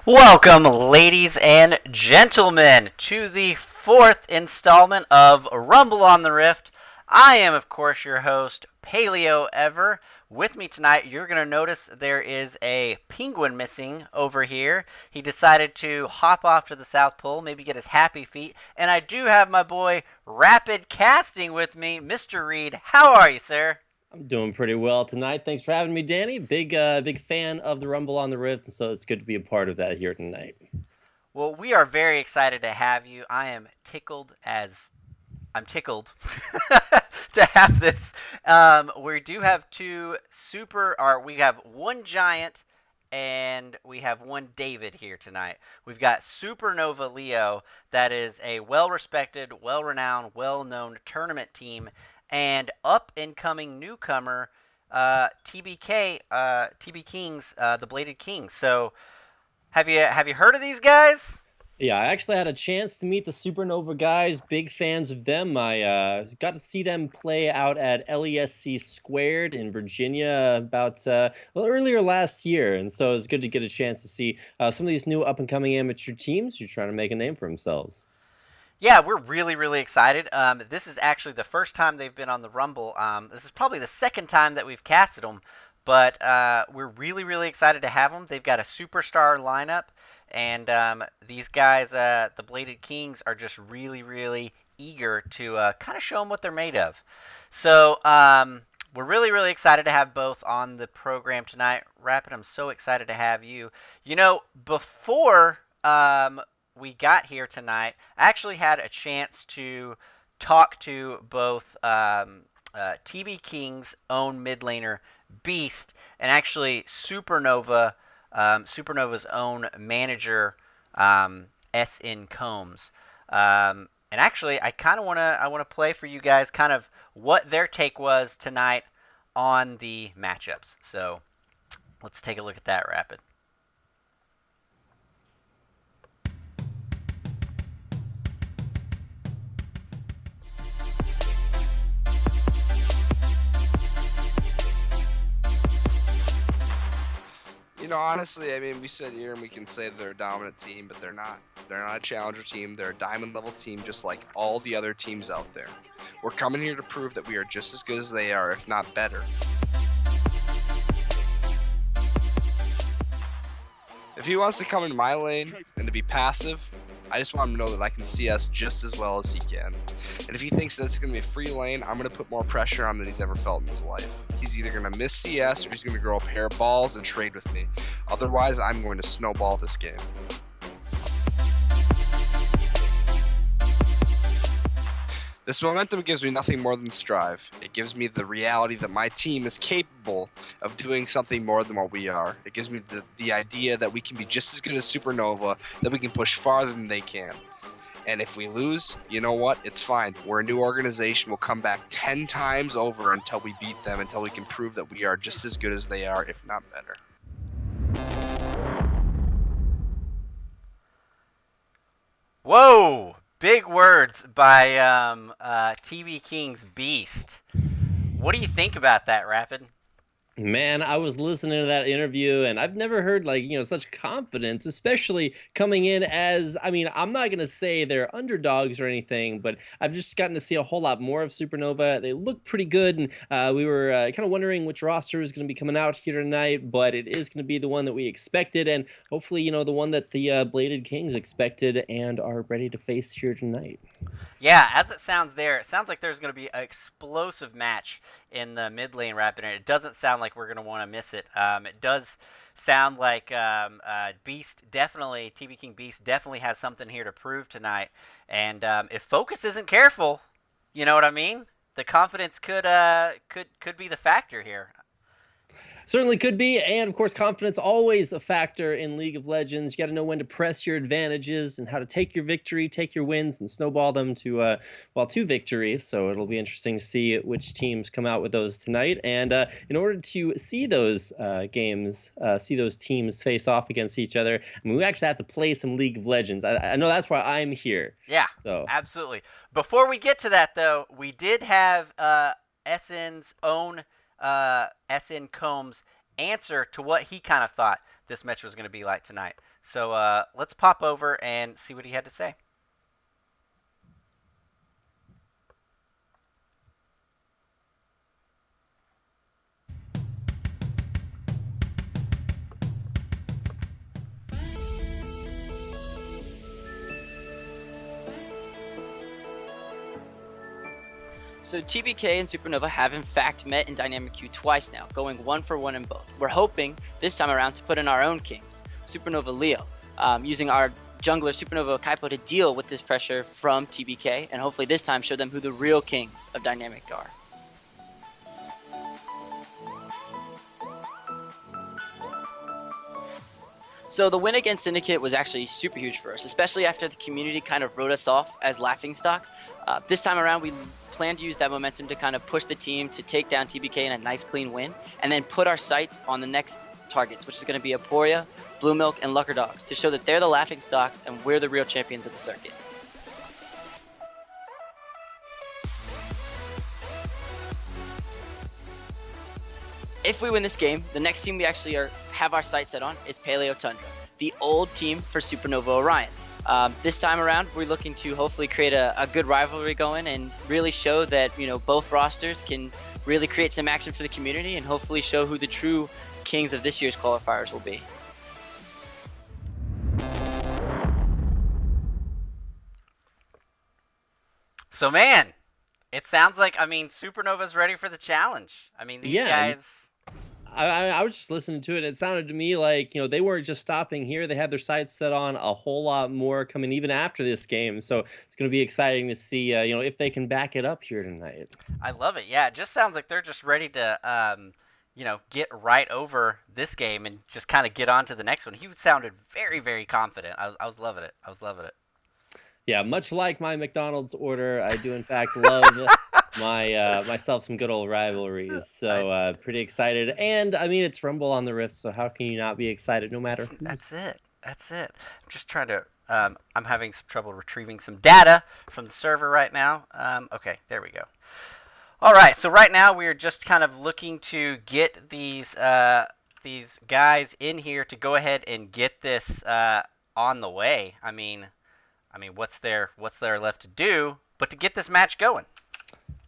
Welcome, ladies and gentlemen, to the fourth installment of Rumble on the Rift. I am, of course, your host, Paleo Ever. With me tonight, you're going to notice there is a penguin missing over here. He decided to hop off to the South Pole, maybe get his happy feet. And I do have my boy, Rapid Casting, with me, Mr. Reed. How are you, sir? I'm doing pretty well tonight. Thanks for having me, Danny. Big fan of the Rumble on the Rift, so it's good to be a part of that here tonight. Well, we are very excited to have you. I'm tickled to have this. We do have we have one giant and we have one David here tonight. We've got Supernova Leo, that is a well-respected, well-renowned, well-known tournament team, and up-and-coming newcomer, TB Kings, the Bladed Kings. So, have you heard of these guys? Yeah, I actually had a chance to meet the Supernova guys. Big fans of them. I got to see them play out at LESC Squared in Virginia about earlier last year, and so it's good to get a chance to see some of these new up-and-coming amateur teams who are trying to make a name for themselves. Yeah, we're really, really excited. This is actually the first time they've been on the Rumble. This is probably the second time that we've casted them, but we're really, really excited to have them. They've got a superstar lineup, and these guys, the Bladed Kings, are just really, really eager to kind of show them what they're made of. So we're really, really excited to have both on the program tonight. Rapid, I'm so excited to have you. Before we got here tonight, I actually had a chance to talk to both TB King's own mid laner, Beast, and actually Supernova's own manager, SN Combs. And actually, I wanna play for you guys kind of what their take was tonight on the matchups. So let's take a look at that, Rapid. Honestly, we sit here and we can say that they're a dominant team, but they're not. They're not a challenger team. They're a diamond level team, just like all the other teams out there. We're coming here to prove that we are just as good as they are, if not better. If he wants to come in my lane and to be passive, I just want him to know that I can CS just as well as he can. And if he thinks that it's going to be a free lane, I'm going to put more pressure on him than he's ever felt in his life. He's either going to miss CS or he's going to grow a pair of balls and trade with me. Otherwise, I'm going to snowball this game. This momentum gives me nothing more than strive. It gives me the reality that my team is capable of doing something more than what we are. It gives me the idea that we can be just as good as Supernova, that we can push farther than they can. And if we lose, you know what? It's fine. We're a new organization. We'll come back 10 times over until we beat them, until we can prove that we are just as good as they are, if not better. Whoa! Big words by TV King's Beast. What do you think about that, Rapid? Man, I was listening to that interview and I've never heard such confidence, especially coming in as, I'm not going to say they're underdogs or anything, but I've just gotten to see a whole lot more of Supernova. They look pretty good, and we were kind of wondering which roster is going to be coming out here tonight, but it is going to be the one that we expected, and hopefully, the one that the Bladed Kings expected and are ready to face here tonight. Yeah, as it sounds there, it sounds like there's going to be an explosive match in the mid lane, Rapid, and it doesn't sound like we're going to want to miss it. It does sound like Beast definitely, TB King Beast definitely has something here to prove tonight. And if Focus isn't careful, you know what I mean? The confidence could be the factor here. Certainly could be, and of course, confidence always a factor in League of Legends. You got to know when to press your advantages and how to take your victory, take your wins, and snowball them to victories. So it'll be interesting to see which teams come out with those tonight. And in order to see those see those teams face off against each other, we actually have to play some League of Legends. I know that's why I'm here. Yeah, so absolutely. Before we get to that, though, we did have SN's own SN Combs answer to what he kind of thought this match was going to be like tonight. So let's pop over and see what he had to say. So TBK and Supernova have in fact met in Dynamic Q twice now, going 1-for-1 in both. We're hoping this time around to put in our own kings, Supernova Leo, using our jungler Supernova Kaipo to deal with this pressure from TBK, and hopefully this time show them who the real kings of Dynamic are. So the win against Syndicate was actually super huge for us, especially after the community kind of wrote us off as laughingstocks. This time around, we plan to use that momentum to kind of push the team to take down TBK in a nice clean win, and then put our sights on the next targets, which is going to be Aporia, Blue Milk, and Lucker Dogs, to show that they're the laughingstocks and we're the real champions of the circuit. If we win this game, the next team we actually have our sights set on is Paleo Tundra, the old team for Supernova Orion. This time around, we're looking to hopefully create a good rivalry going and really show that both rosters can really create some action for the community and hopefully show who the true kings of this year's qualifiers will be. So man, it sounds like Supernova's ready for the challenge. These guys. I was just listening to it. It sounded to me like, they weren't just stopping here. They had their sights set on a whole lot more coming even after this game. So it's going to be exciting to see, if they can back it up here tonight. I love it. Yeah, it just sounds like they're just ready to, get right over this game and just kind of get on to the next one. He sounded very, very confident. I was loving it. Yeah, much like my McDonald's order, I do in fact love myself some good old rivalries. So pretty excited, and it's Rumble on the Rift, so how can you not be excited? No matter. That's it. I'm just trying to. I'm having some trouble retrieving some data from the server right now. Okay, there we go. All right, so right now we are just kind of looking to get these guys in here to go ahead and get this on the way. What's there left to do but to get this match going?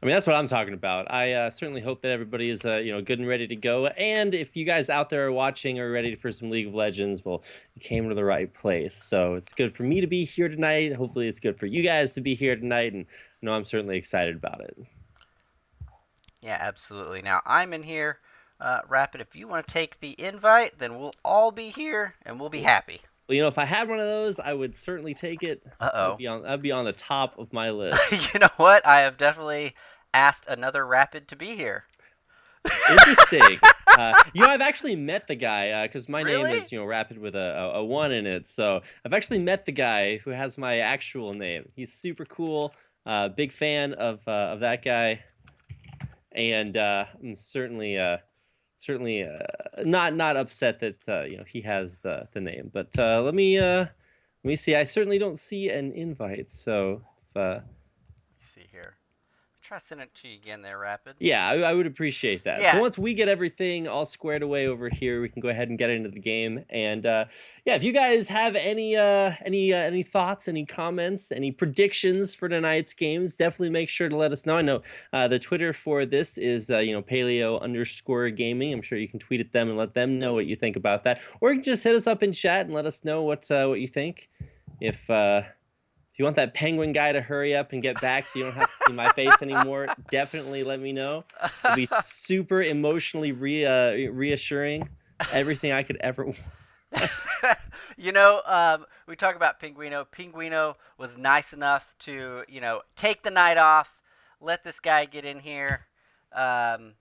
That's what I'm talking about. I certainly hope that everybody is good and ready to go. And if you guys out there are watching or ready for some League of Legends, well, you came to the right place. So it's good for me to be here tonight. Hopefully it's good for you guys to be here tonight. And I'm certainly excited about it. Yeah, absolutely. Now, I'm in here. Rapid, if you want to take the invite, then we'll all be here and we'll be happy. Well, if I had one of those, I would certainly take it. Uh-oh. I'd be on the top of my list. You know what? I have definitely asked another Rapid to be here. Interesting. I've actually met the guy because my Really? name is, Rapid with a 1 in it. So I've actually met the guy who has my actual name. He's super cool. Big fan of that guy. And I'm certainly not upset that he has the name, but let me see. I certainly don't see an invite, so Let me see here. Try sending it to you again there, Rapid. yeah, I would appreciate that. Yeah. So once we get everything all squared away over here, we can go ahead and get into the game. And if you guys have any thoughts, any comments, any predictions for tonight's games, definitely make sure to let us know. I know the Twitter for this is Paleo_gaming. I'm sure you can tweet at them and let them know what you think about that, or you can just hit us up in chat and let us know what you think. If you want that penguin guy to hurry up and get back so you don't have to see my face anymore, definitely let me know. It'll be super emotionally reassuring. Everything I could ever want. We talk about Pinguino. Pinguino was nice enough to, take the night off, let this guy get in here, and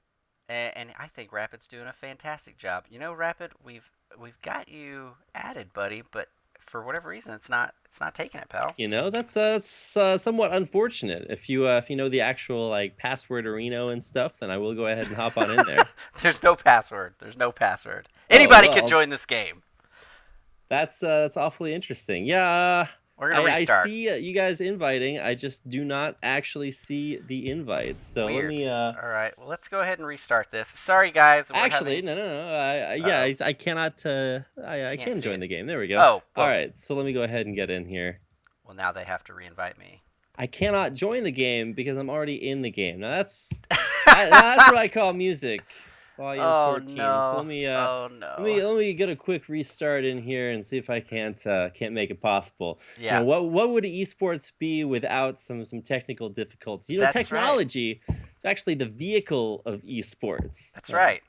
I think Rapid's doing a fantastic job. Rapid, we've got you added, buddy, but for whatever reason, it's not taking it, pal. That's somewhat unfortunate. If you know the actual password Reno and stuff, then I will go ahead and hop on in there. There's no password. Anybody well. can join this game. That's awfully interesting. Yeah. We're gonna I restart. see you guys inviting. I just do not actually see the invites. So let Weird. me. All right. Well, let's go ahead and restart this. Sorry, guys. We're Actually, having. no. Yeah, Uh-oh. I cannot. I Can't can see join it. the game. There we go. Oh, All well. right. So let me go ahead and get in here. Well, now they have to reinvite me. I cannot join the game because I'm already in the game. Now that's what I call music. Volume Oh 14. So no. Oh no. let me get a quick restart in here and see if I can't make it possible. Yeah. What would esports be without some technical difficulties? That's right. Technology is actually the vehicle of esports. That's right.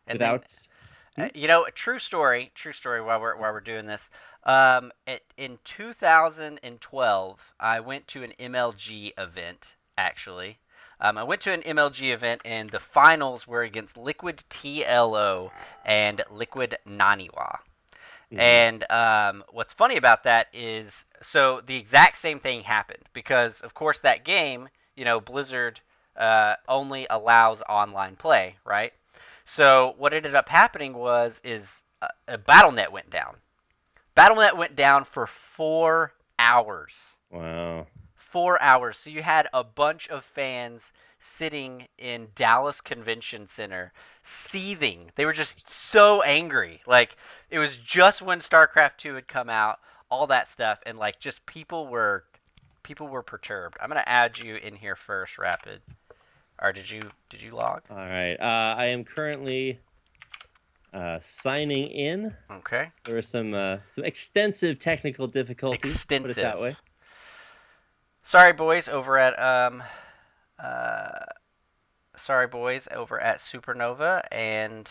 And without then, a true story while we're doing this. In 2012, I went to an MLG event, actually. I went to an MLG event, and the finals were against Liquid TLO and Liquid Naniwa. And what's funny about that is, so the exact same thing happened because, of course, that game, Blizzard only allows online play, right? So what ended up happening is a BattleNet went down. BattleNet went down for 4 hours. Wow. 4 hours. So you had a bunch of fans sitting in Dallas Convention Center seething. They were just so angry. Like, it was just when StarCraft 2 had come out, all that stuff, and like just people were perturbed. I'm going to add you in here first, Rapid. Or did you log? All right. I am currently signing in. Okay. There were some extensive technical difficulties. Put it that way. Sorry, boys over at Supernova and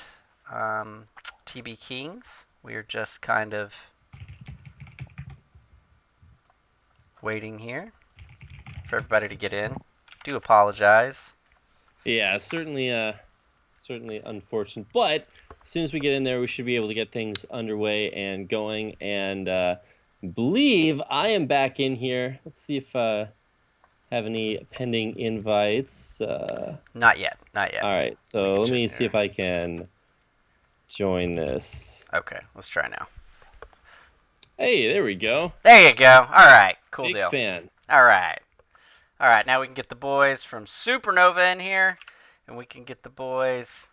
TB Kings. We're just kind of waiting here for everybody to get in. Do apologize. Yeah, certainly unfortunate. But as soon as we get in there, we should be able to get things underway and going. And believe I am back in here. Let's see if I have any pending invites. Not yet. All right, so let me see if I can join this. Okay, let's try now. Hey, there we go. There you go. All right, cool Big deal. fan. All right, now we can get the boys from Supernova in here, and we can get the boys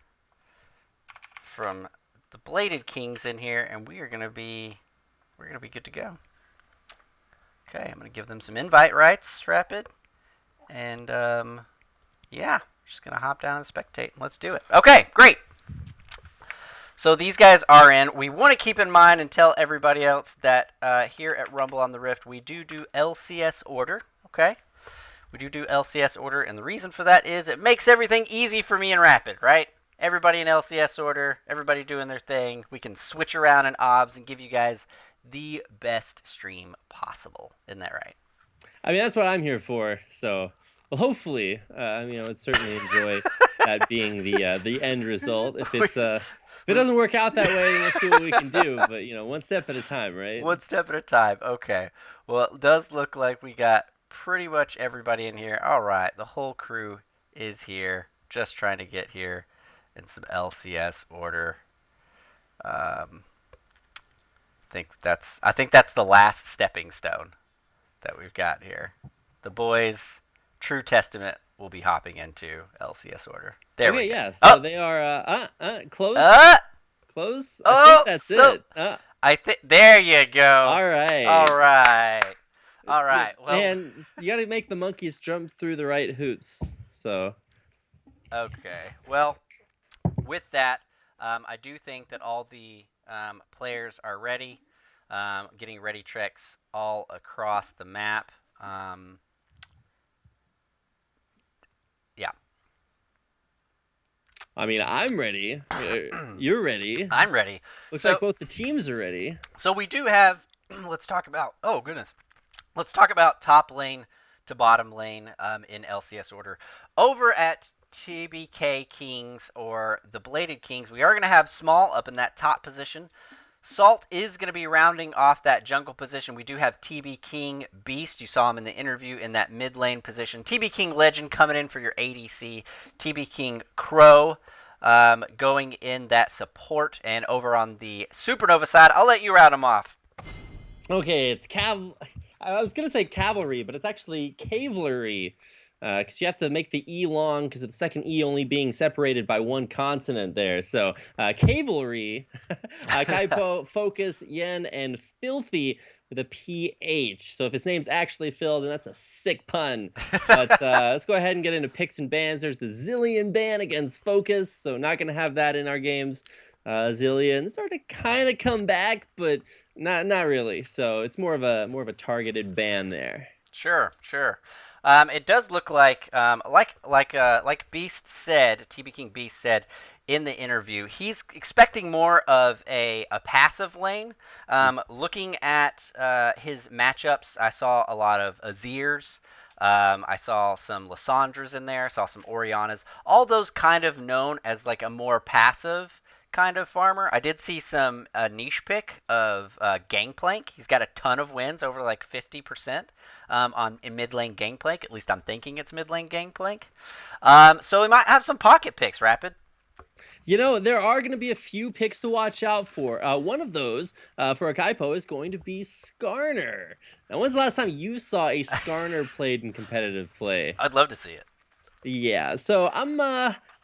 from the Bladed Kings in here, and we're gonna be good to go. Okay, I'm gonna give them some invite rights, Rapid, and yeah, just gonna hop down and spectate. Let's do it. Okay, great. So these guys are in. We want to keep in mind and tell everybody else that here at Rumble on the Rift, we do LCS order, okay? We do LCS order, and the reason for that is it makes everything easy for me and Rapid, right? Everybody in LCS order, everybody doing their thing. We can switch around in OBS and give you guys the best stream possible. Isn't that right? I mean, that's what I'm here for. So, well, hopefully, I would certainly enjoy that being the end result. If it doesn't work out that way, then we'll see what we can do. But one step at a time, right? One step at a time. Okay. Well, it does look like we got pretty much everybody in here. All right, the whole crew is here, just trying to get here in some LCS order. I think that's the last stepping stone that we've got here. The boys, True Testament, will be hopping into LCS order. There we go. Yeah. So they are close. Close. I think that's it. I think there you go. All right. All right. Well, and you got to make the monkeys jump through the right hoops. So. Okay. Well, with that, I do think that all the players are ready. Getting ready treks all across the map. Yeah. I mean, I'm ready. You're ready. I'm ready. Looks like both the teams are ready. So we do have. Let's talk about. Oh goodness. Let's talk about top lane to bottom lane in LCS order. Over at TBK Kings or the Bladed Kings, we are going to have Small up in that top position. Salt is going to be rounding off that jungle position. We do have TB King Beast. You saw him in the interview in that mid lane position. TB King Legend coming in for your ADC. TB King Crow going in that support. And over on the Supernova side, I'll let you round them off. Okay, it's I was gonna say cavalry, but it's actually cavalry, because you have to make the E long because of the second E only being separated by one consonant there. So cavalry, Kaipo, Focus, Yen, and Filthy with a PH. So if his name's actually Phil, then that's a sick pun. But let's go ahead and get into picks and bans. There's the Zillion ban against Focus, so not gonna have that in our games. Zillion started to kind of come back, but not really. So it's more of a targeted ban there. Sure, sure. It does look like Beast said, TB King Beast said in the interview, he's expecting more of a passive lane. Looking at his matchups, I saw a lot of Azirs. I saw some Lissandras in there. Saw some Orianas. All those kind of known as like a more passive kind of farmer. I did see some niche pick of Gangplank. He's got a ton of wins, over like 50% on in mid lane Gangplank. At least I'm thinking it's mid lane Gangplank. So we might have some pocket picks, Rapid. You know, there are going to be a few picks to watch out for. One of those for a Kaipo is going to be Skarner. Now, when's the last time you saw a Skarner played in competitive play? I'd love to see it. Yeah, so I'm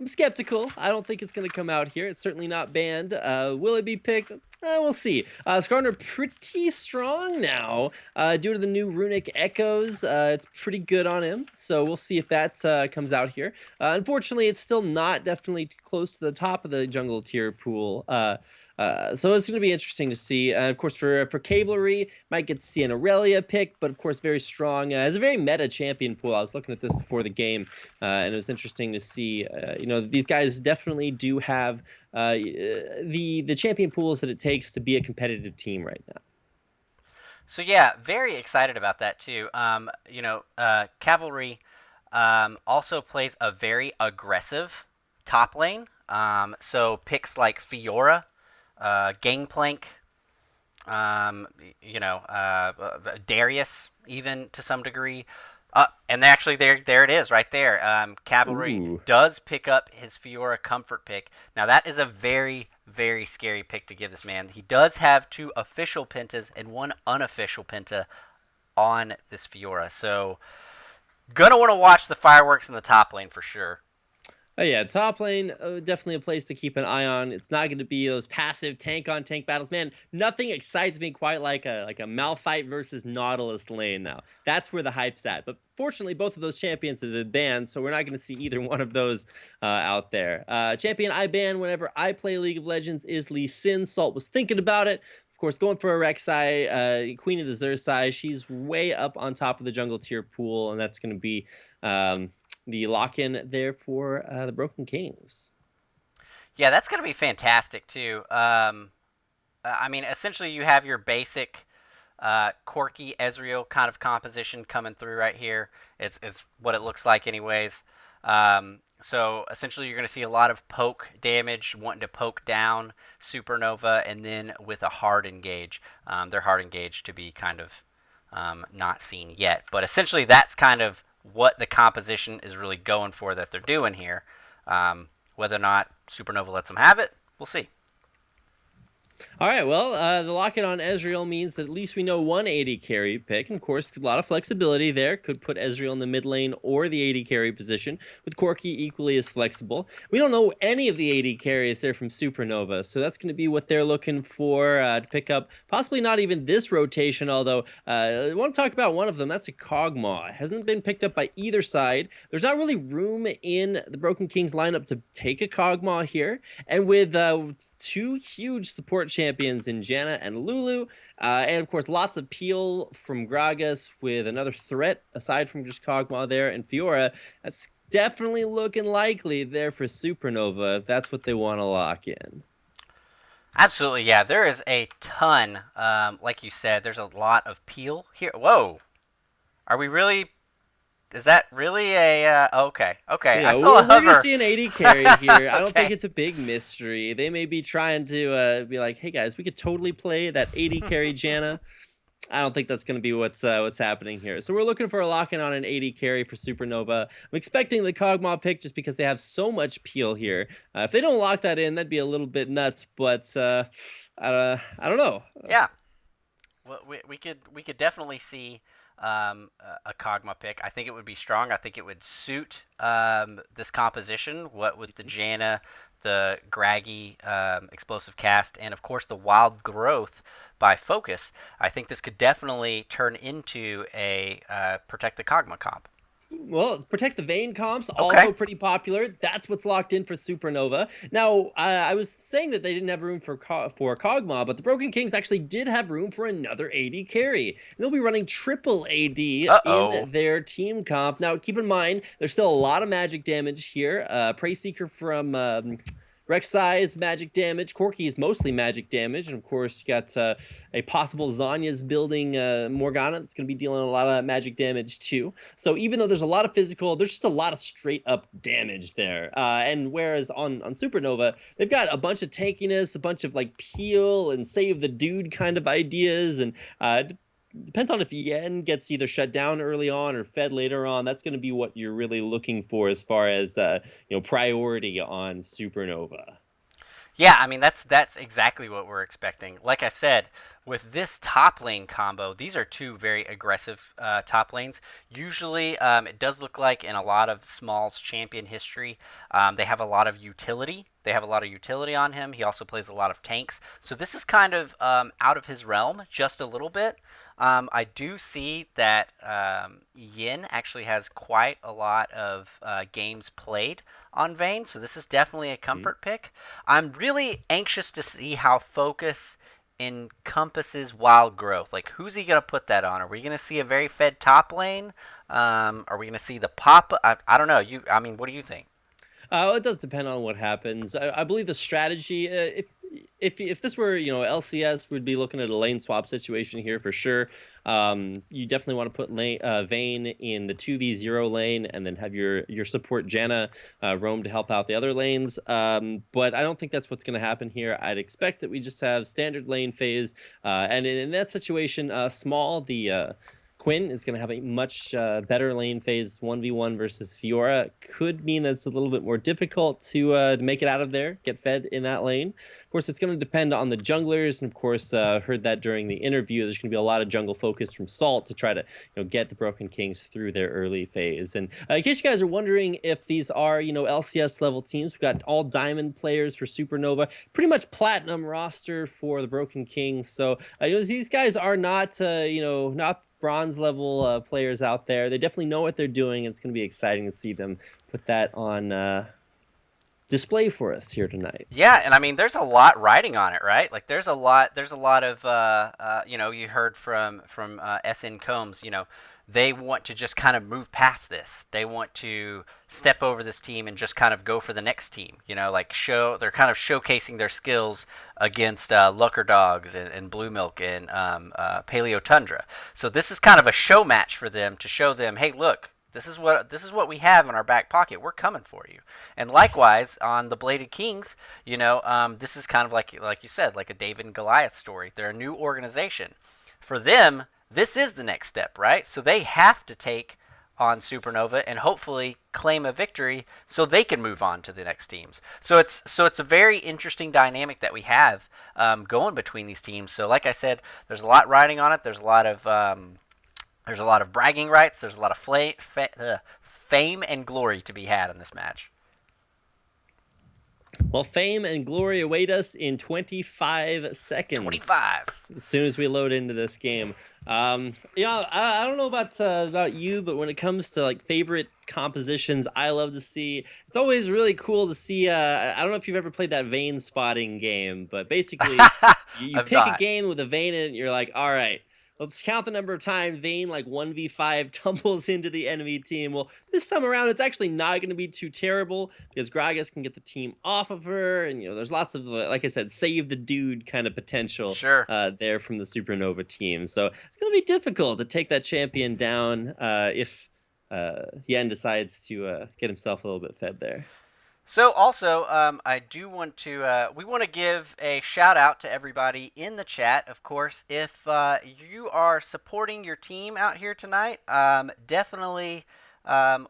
skeptical. I don't think it's going to come out here. It's certainly not banned. Will it be picked? We'll see. Skarner pretty strong now due to the new runic echoes. It's pretty good on him, so we'll see if that comes out here. Unfortunately, it's still not definitely close to the top of the jungle tier pool. So it's going to be interesting to see. Of course, for Cavalry, might get to see an Aurelia pick, but of course, very strong. It's a very meta champion pool. I was looking at this before the game, and it was interesting to see. These guys definitely do have the champion pools that it takes to be a competitive team right now. So yeah, very excited about that too. Cavalry also plays a very aggressive top lane. So picks like Fiora, Gangplank, Darius, even to some degree. And actually, there it is, right there. Cavalry Ooh. does pick up his Fiora comfort pick. Now that is a very, very scary pick to give this man. He does have 2 official pentas and 1 unofficial penta on this Fiora, so gonna want to watch the fireworks in the top lane for sure. Oh yeah, top lane, definitely a place to keep an eye on. It's not going to be those passive tank on tank battles. Man, nothing excites me quite like a Malphite versus Nautilus lane now. That's where the hype's at. But fortunately, both of those champions have been banned, so we're not going to see either one of those out there. Champion I ban whenever I play League of Legends is Lee Sin. Salt was thinking about it. Of course, going for a Rek'Sai, Queen of the Xerxai. She's way up on top of the jungle tier pool, and that's going to be the lock-in there for the Broken Kings. Yeah, that's going to be fantastic too. Essentially, you have your basic Corki Ezreal kind of composition coming through right here. It's what it looks like, anyways. So essentially, you're going to see a lot of poke damage, wanting to poke down Supernova, and then with a hard engage. They're hard engage to be kind of not seen yet, but essentially, that's kind of what the composition is really going for that they're doing here. Whether or not Supernova lets them have it, we'll see. All right, well, the lock-in on Ezreal means that at least we know 180 carry pick. And of course, a lot of flexibility there. Could put Ezreal in the mid lane or the 80 carry position, with Corki equally as flexible. We don't know any of the 80 carries there from Supernova, so that's going to be what they're looking for to pick up. Possibly not even this rotation, although I want to talk about one of them. That's a Kog'Maw. It hasn't been picked up by either side. There's not really room in the Broken Kings lineup to take a Kog'Maw here. And with 2 huge support champions in Janna and Lulu, and of course lots of peel from Gragas with another threat aside from just Kog'Maw there and Fiora, that's definitely looking likely there for Supernova if that's what they want to lock in. Absolutely, yeah. There is a ton, like you said, there's a lot of peel here. Whoa. Are we really... Is that really a... okay. Yeah, I saw a hover. We're going to see an 80 carry here. Okay. I don't think it's a big mystery. They may be trying to be like, hey guys, we could totally play that 80 carry Janna. I don't think that's going to be what's happening here. So we're looking for a lock-in on an 80 carry for Supernova. I'm expecting the Kog'Maw pick just because they have so much peel here. If they don't lock that in, that'd be a little bit nuts, but I don't know. Yeah. we could definitely see a Kog'Maw pick. I think it would be strong. I think it would suit this composition. What with the Janna, the Graggy explosive cast, and of course the wild growth by Focus. I think this could definitely turn into a protect the Kog'Maw comp. Well, Protect the Vayne comps Okay. also pretty popular. That's what's locked in for Supernova. Now, I was saying that they didn't have room for for Kog'Maw, but the Broken Kings actually did have room for another AD carry. And they'll be running triple AD Uh-oh. in their team comp. Now, keep in mind, there's still a lot of magic damage here. Prey Seeker from Rek'Sai's magic damage. Corki is mostly magic damage. And of course, you got a possible Zanya's building Morgana that's going to be dealing a lot of magic damage too. So even though there's a lot of physical, there's just a lot of straight up damage there. And whereas on Supernova, they've got a bunch of tankiness, a bunch of like peel and save the dude kind of ideas. And depends on if Yen gets either shut down early on or fed later on. That's going to be what you're really looking for as far as priority on Supernova. Yeah, I mean that's exactly what we're expecting. Like I said, with this top lane combo, these are two very aggressive top lanes. Usually, it does look like in a lot of Small's champion history, they have a lot of utility. They have a lot of utility on him. He also plays a lot of tanks. So this is kind of out of his realm just a little bit. I do see that Yin actually has quite a lot of games played on Vayne, so this is definitely a comfort pick. I'm really anxious to see how Focus encompasses wild growth. Like, who's he gonna put that on? Are we gonna see a very fed top lane? Are we gonna see the pop? I don't know. I mean, what do you think? It does depend on what happens. I believe the strategy, if this were LCS, we'd be looking at a lane swap situation here for sure. You definitely want to put Vayne in the 2v0 lane and then have your support Janna roam to help out the other lanes. But I don't think that's what's going to happen here. I'd expect that we just have standard lane phase, and in that situation, Small the Quinn is going to have a much better lane phase 1v1 versus Fiora. Could mean that it's a little bit more difficult to make it out of there, get fed in that lane. Of course, it's going to depend on the junglers, and of course, heard that during the interview. There's going to be a lot of jungle focus from Salt to try to get the Broken Kings through their early phase. And in case you guys are wondering if these are LCS level teams, we've got all diamond players for Supernova, pretty much platinum roster for the Broken Kings. So these guys are not not bronze level players out there. They definitely know what they're doing. It's going to be exciting to see them put that on display for us here tonight. Yeah, and I mean, there's a lot riding on it, right? Like, there's a lot of you heard from SN Combs, they want to just kind of move past this. They want to step over this team and just kind of go for the next team. Like they're kind of showcasing their skills against Lucker Dogs and Blue Milk and Paleo Tundra. So this is kind of a show match for them to show them, hey, look, this is what we have in our back pocket. We're coming for you. And likewise on the Bladed Kings, this is kind of like you said, like a David and Goliath story. They're a new organization. For them, this is the next step, right? So they have to take on Supernova and hopefully claim a victory so they can move on to the next teams. So it's a very interesting dynamic that we have going between these teams. So like I said, there's a lot riding on it. There's a lot of bragging rights. There's a lot of fame and glory to be had in this match. Well, fame and glory await us in 25 seconds. 25. As soon as we load into this game. I don't know about you, but when it comes to like favorite compositions, I love to see. It's always really cool to see. I don't know if you've ever played that vein spotting game, but basically, you pick a game with a vein in it, and you're like, all right. Let's count the number of times Vayne, like 1v5, tumbles into the enemy team. Well, this time around, it's actually not going to be too terrible because Gragas can get the team off of her. And, there's lots of, like I said, save the dude kind of potential there from the Supernova team. So it's going to be difficult to take that champion down if Yen decides to get himself a little bit fed there. So also, I do want to, we want to give a shout out to everybody in the chat. Of course, if you are supporting your team out here tonight, definitely,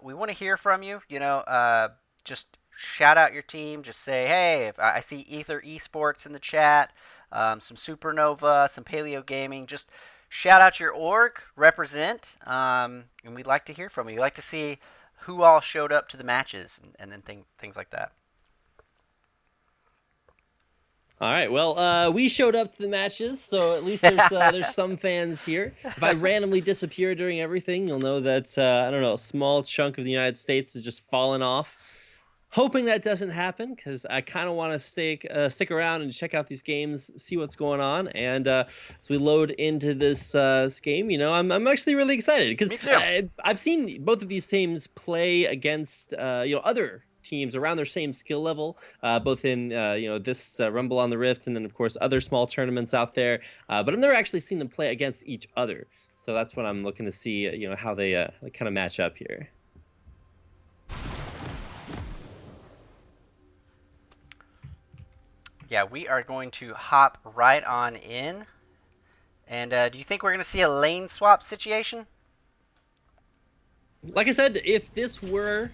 we want to hear from you. Just shout out your team. Just say, hey, if I see Ether Esports in the chat, some Supernova, some Paleo Gaming. Just shout out your org, represent, and we'd like to hear from you. We'd like to see who all showed up to the matches and then things like that. All right, well, we showed up to the matches, so at least there's some fans here. If I randomly disappear during everything, you'll know that, I don't know, a small chunk of the United States is just falling off. Hoping that doesn't happen, because I kind of want to stick around and check out these games, see what's going on. And as we load into this game, I'm actually really excited, because I've seen both of these teams play against other teams around their same skill level, both in this Rumble on the Rift, and then of course other small tournaments out there. But I've never actually seen them play against each other, so that's what I'm looking to see. How they kind of match up here. Yeah, we are going to hop right on in. And do you think we're going to see a lane swap situation? Like I said, if this were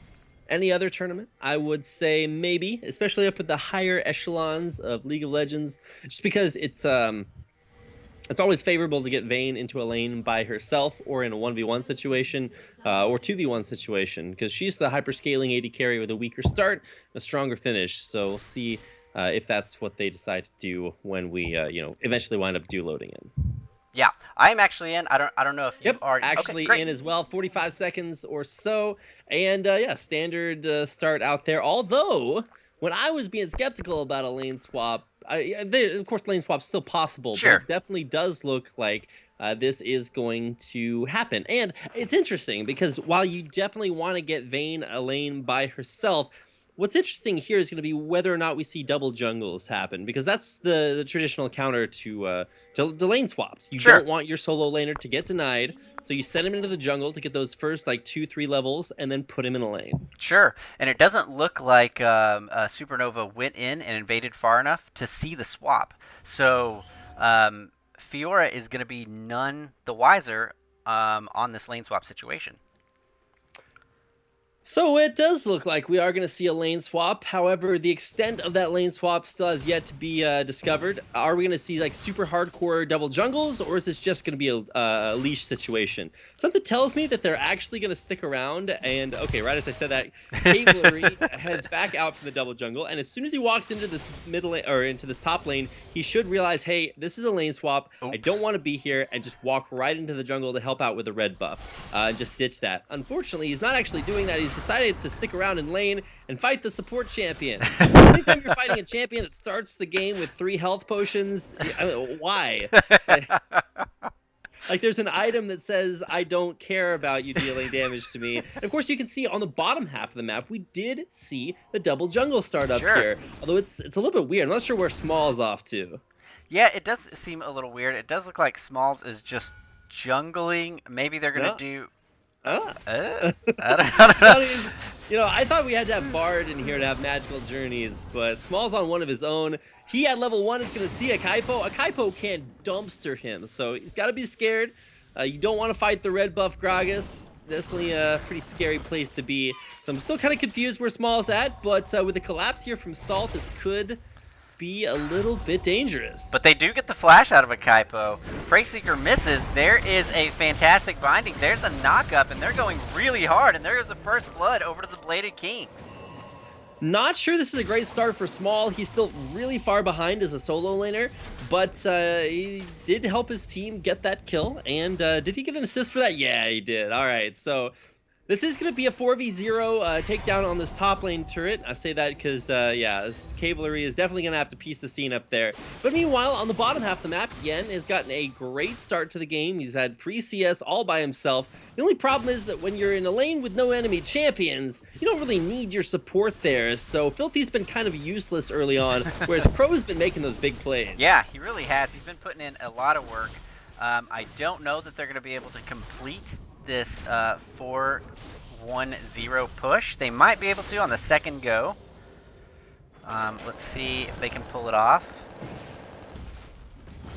any other tournament, I would say maybe, especially up at the higher echelons of League of Legends, just because it's always favorable to get Vayne into a lane by herself or in a 1v1 situation or 2v1 situation, because she's the hyperscaling AD carry with a weaker start and a stronger finish. So we'll see if that's what they decide to do when we eventually wind up loading in. Yeah, I'm actually in. I don't know if you are actually okay, in as well. 45 seconds or so, and standard start out there. Although when I was being skeptical about a lane swap, of course lane swap's still possible, sure, but it definitely does look like this is going to happen. And it's interesting because while you definitely want to get Vayne a lane by herself, what's interesting here is going to be whether or not we see double jungles happen, because that's the traditional counter to lane swaps. You don't want your solo laner to get denied, so you send him into the jungle to get those first 2-3 levels, and then put him in a lane. Sure, and it doesn't look like Supernova went in and invaded far enough to see the swap. So Fiora is going to be none the wiser on this lane swap situation. So it does look like we are going to see a lane swap. However, the extent of that lane swap still has yet to be discovered. Are we going to see super hardcore double jungles, or is this just going to be a leash situation? Something tells me that they're actually going to stick around. And okay, right as I said that, Cavalry heads back out from the double jungle, and as soon as he walks into this middle lane, or into this top lane, he should realize, hey, this is a lane swap. Oops. I don't want to be here, and just walk right into the jungle to help out with the red buff, and just ditch that. Unfortunately, he's not actually doing that. He's decided to stick around in lane and fight the support champion. Anytime you're fighting a champion that starts the game with 3 health potions, why? There's an item that says, I don't care about you dealing damage to me. And of course, you can see on the bottom half of the map, we did see the double jungle start up here. Although it's a little bit weird. I'm not sure where Small's off to. Yeah, it does seem a little weird. It does look like Smalls is just jungling. Maybe they're going to do... I don't know. I thought we had to have Bard in here to have magical journeys, but Small's on one of his own. He at level 1 is going to see a Kaipo. A Kaipo can't dumpster him, so he's got to be scared. You don't want to fight the red buff Gragas. Definitely a pretty scary place to be. So I'm still kind of confused where Small's at, but with the collapse here from Salt, this could be a little bit dangerous. But they do get the flash out of a Kaipo. Preyseeker misses. There is a fantastic binding. There's a knock-up, and they're going really hard, and there is the first blood over to the Bladed Kings. Not sure this is a great start for Small. He's still really far behind as a solo laner, but he did help his team get that kill. And did he get an assist for that? Yeah, he did. All right, so this is going to be a 4v0 takedown on this top lane turret. I say that because, this Cavalry is definitely going to have to piece the scene up there. But meanwhile, on the bottom half of the map, Yen has gotten a great start to the game. He's had free CS all by himself. The only problem is that when you're in a lane with no enemy champions, you don't really need your support there. So Filthy's been kind of useless early on, whereas Crow's been making those big plays. Yeah, he really has. He's been putting in a lot of work. I don't know that they're going to be able to complete this 4-1-0 push. They might be able to on the second go. Let's see if they can pull it off.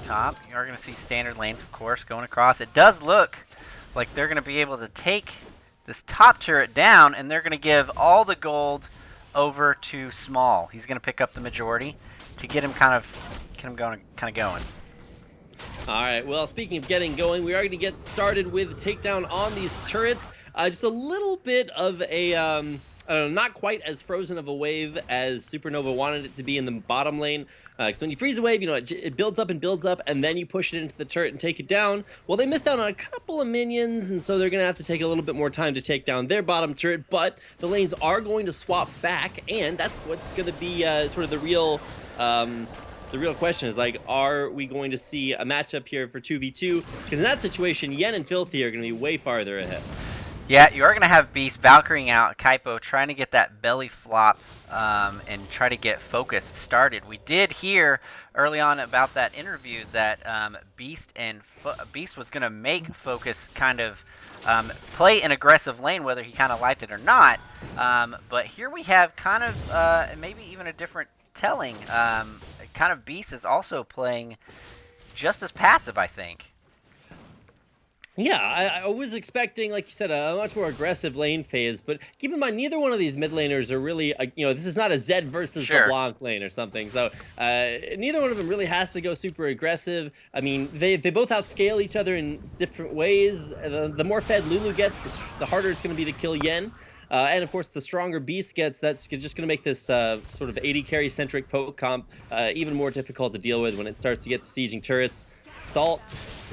Top, you are going to see standard lanes, of course, going across. It does look like they're going to be able to take this top turret down, and they're going to give all the gold over to Small. He's going to pick up the majority to get him kind of going. All right, well, speaking of getting going, we are going to get started with takedown on these turrets. Just a little bit of a, I don't know, not quite as frozen of a wave as Supernova wanted it to be in the bottom lane. Because when you freeze a wave, you know, it builds up, and then you push it into the turret and take it down. Well, they missed out on a couple of minions, and so they're going to have to take a little bit more time to take down their bottom turret, but the lanes are going to swap back, and that's what's going to be sort of the real... The real question is, like, are we going to see a matchup here for 2v2? Because in that situation, Yen and Filthy are going to be way farther ahead. Yeah, you are going to have Beast Valkyring out, Kaipo trying to get that belly flop and try to get Focus started. We did hear early on about that interview that Beast was going to make Focus kind of play an aggressive lane, whether he kind of liked it or not. But here we have kind of maybe even a different telling. Kind of Beast is also playing just as passive, I think. Yeah, I was expecting, like you said, a much more aggressive lane phase, but keep in mind, neither one of these mid laners are really, you know, this is not a Zed versus LeBlanc lane or something, so neither one of them really has to go super aggressive. I mean, they both outscale each other in different ways. The more fed Lulu gets, the harder it's going to be to kill Yen. And of course, the stronger Beast gets, that's just going to make this sort of 80 carry centric poke comp even more difficult to deal with when it starts to get to sieging turrets. Salt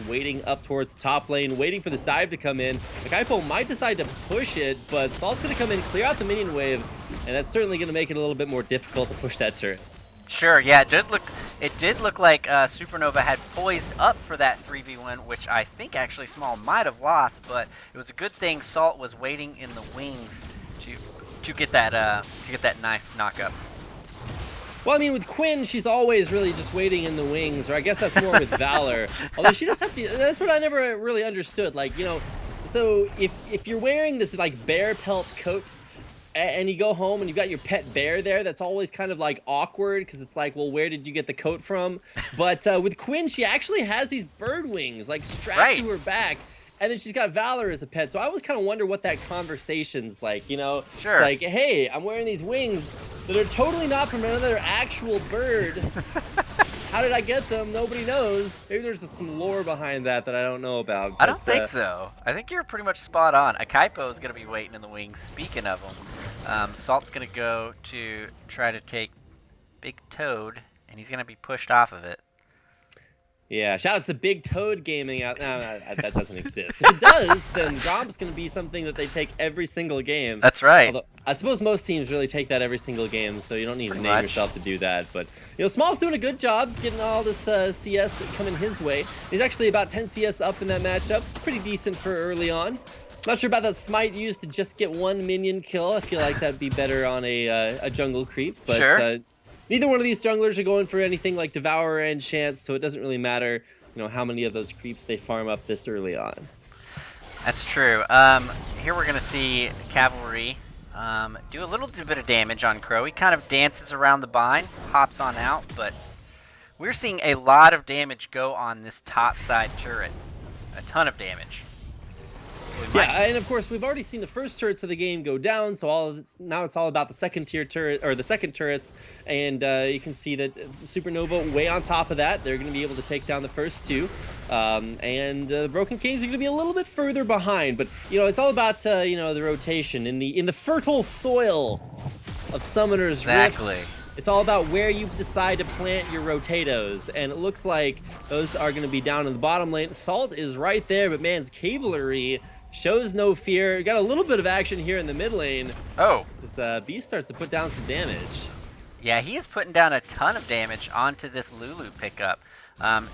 waiting up towards the top lane, waiting for this dive to come in. The Kaipo might decide to push it, but Salt's going to come in, clear out the minion wave, and that's certainly going to make it a little bit more difficult to push that turret. Sure, yeah, it did look like Supernova had poised up for that 3v1, which I think actually Small might have lost, but it was a good thing Salt was waiting in the wings to get that nice knockup. Well, I mean, with Quinn, she's always really just waiting in the wings, or I guess that's more with Valor. Although she does have the, that's what I never really understood. Like, you know, so if you're wearing this like bear pelt coat, and you go home and you've got your pet bear there, that's always kind of like awkward because it's like, well, where did you get the coat from? But with Quinn, she actually has these bird wings like strapped to her back, and then she's got Valor as a pet. So I always kind of wonder what that conversation's like, you know? Sure. It's like, hey, I'm wearing these wings that are totally not from another actual bird. How did I get them? Nobody knows. Maybe there's some lore behind that I don't know about. I don't think so. I think you're pretty much spot on. Akaipo is going to be waiting in the wings. Speaking of them, Salt's going to go to try to take Big Toad, and he's going to be pushed off of it. Yeah, shout out to Big Toad Gaming out. No, that doesn't exist. If it does, then Gromp's going to be something that they take every single game. That's right. Although, I suppose most teams really take that every single game, so you don't need to name yourself to do that. But, you know, Small's doing a good job getting all this CS coming his way. He's actually about 10 CS up in that matchup. It's pretty decent for early on. Not sure about that smite used to just get one minion kill. I feel like that'd be better on a jungle creep. But, sure. Neither one of these junglers are going for anything like Devourer and Chance, so it doesn't really matter, you know, how many of those creeps they farm up this early on. That's true. Here we're going to see Cavalry do a little bit of damage on Crow. He kind of dances around the bind, hops on out, but we're seeing a lot of damage go on this top side turret. A ton of damage. Yeah, and of course we've already seen the first turrets of the game go down, so now it's all about the second tier turret or the second turrets, and you can see that Supernova way on top of that. They're going to be able to take down the first two, and the Broken Kings are going to be a little bit further behind. But you know, it's all about you know, the rotation in the fertile soil of Summoner's Rift. It's all about where you decide to plant your rotatos, and it looks like those are going to be down in the bottom lane. Salt is right there, but man's Cavalry shows no fear. Got a little bit of action here in the mid lane. Oh. This Beast starts to put down some damage. Yeah, he is putting down a ton of damage onto this Lulu pickup.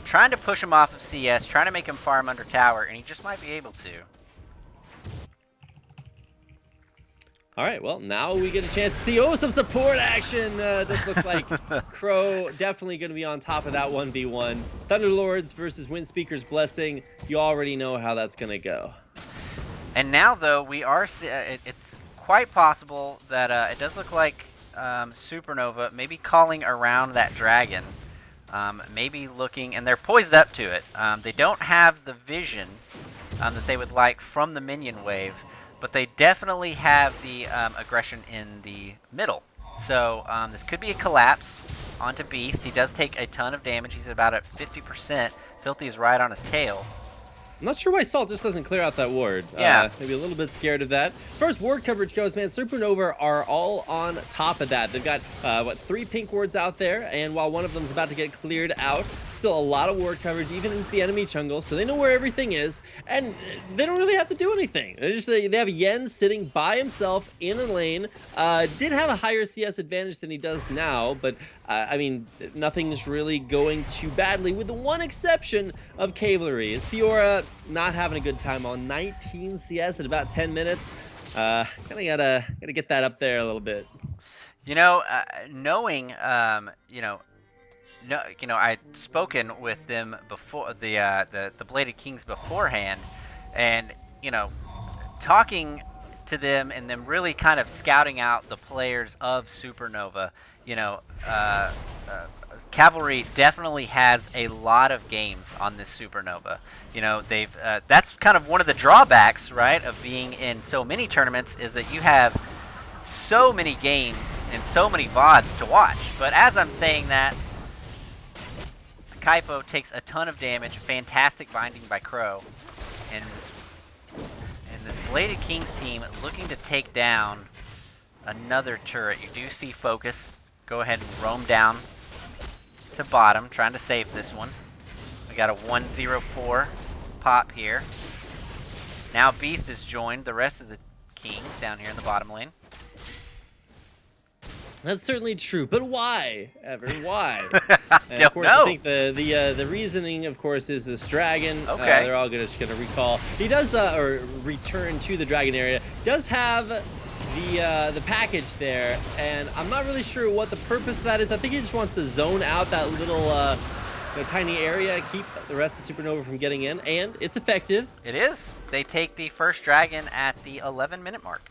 Trying to push him off of CS, trying to make him farm under tower, and he just might be able to. All right, well, now we get a chance to see, some support action. Does look like Crow definitely going to be on top of that 1v1. Thunderlords versus Windspeaker's Blessing. You already know how that's going to go. And now, though, we are it's quite possible that it does look like Supernova maybe calling around that dragon. Maybe looking, and they're poised up to it. They don't have the vision that they would like from the minion wave, but they definitely have the aggression in the middle. So this could be a collapse onto Beast. He does take a ton of damage. He's about at 50%. Filthy's right on his tail. I'm not sure why Salt just doesn't clear out that ward. Yeah. Maybe a little bit scared of that. As far as ward coverage goes, man, Supernova are all on top of that. They've got, 3 pink wards out there, and while one of them's about to get cleared out, still a lot of ward coverage, even into the enemy jungle, so they know where everything is, and they don't really have to do anything. They have Yen sitting by himself in a lane. Did have a higher CS advantage than he does now, but I mean, nothing's really going too badly, with the one exception of Cavalry. Is Fiora not having a good time on 19 CS at about 10 minutes? Kind of gotta get that up there a little bit. You know, knowing, I'd spoken with them before the Bladed Kings beforehand, and talking to them and them really kind of scouting out the players of Supernova. Cavalry definitely has a lot of games on this Supernova. They've that's kind of one of the drawbacks, right, of being in so many tournaments, is that you have so many games and so many VODs to watch. But as I'm saying that, Kaipo takes a ton of damage, fantastic binding by Crow, and this Bladed Kings team looking to take down another turret. You do see Focus go ahead and roam down to bottom, trying to save this one. We got a 1-0-4 pop here. Now Beast has joined the rest of the Kings down here in the bottom lane. That's certainly true, but why, Evan? Why? And Don't of course, know. I think the reasoning, of course, is this dragon. Okay. They're all just gonna recall. He does or return to the dragon area. Does have the package there, and I'm not really sure what the purpose of that is. I think he just wants to zone out that little tiny area, keep the rest of Supernova from getting in, and it's effective. It is. They take the first dragon at the 11-minute mark.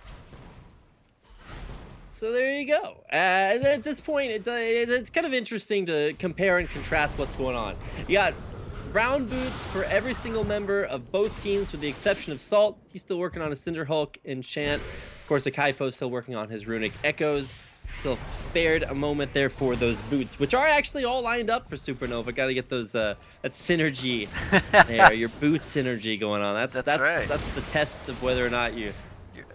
So there you go. And at this point, it's kind of interesting to compare and contrast what's going on. You got brown boots for every single member of both teams, with the exception of Salt. He's still working on his Cinderhulk enchant. Of course, Akaipo's still working on his runic echoes. Still spared a moment there for those boots, which are actually all lined up for Supernova. Got to get those that synergy there, your boot synergy going on. That's right. That's the test of whether or not you're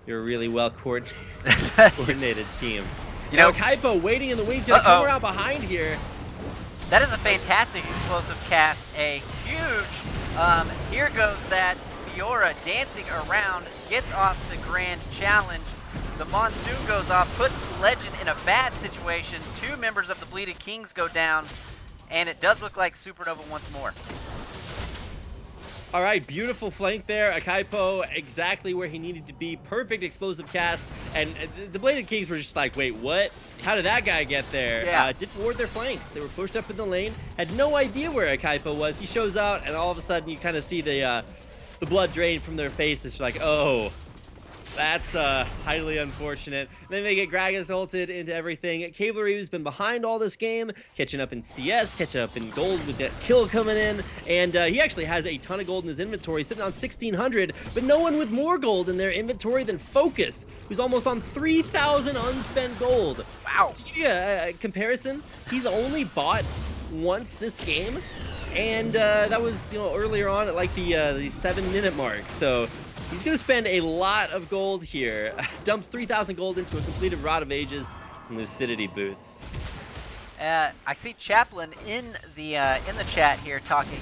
a really well coordinated team. Kaipo waiting in the wings, gonna come around behind here. That is a fantastic explosive cast. A huge, here goes that Fiora dancing around, gets off the grand challenge. The Monsoon goes off, puts Legend in a bad situation. 2 members of the Bleeding Kings go down, and it does look like Supernova once more. All right, beautiful flank there. Akaipo exactly where he needed to be. Perfect explosive cast. And the Bladed Kings were just like, wait, what? How did that guy get there? Yeah. Didn't ward their flanks. They were pushed up in the lane. Had no idea where Akaipo was. He shows out, and all of a sudden you kind of see the blood drain from their face. It's like, oh, that's highly unfortunate. Then they get Gragas ulted into everything. Cavalry, who's been behind all this game, catching up in CS, catching up in gold with that kill coming in. And he actually has a ton of gold in his inventory, sitting on 1,600, but no one with more gold in their inventory than Focus, who's almost on 3,000 unspent gold. Wow. To give you a comparison, he's only bought once this game, and that was earlier on at like the 7-minute mark. So he's going to spend a lot of gold here. Dumps 3,000 gold into a completed Rod of Ages and Lucidity boots. I see Chaplin in the chat here talking.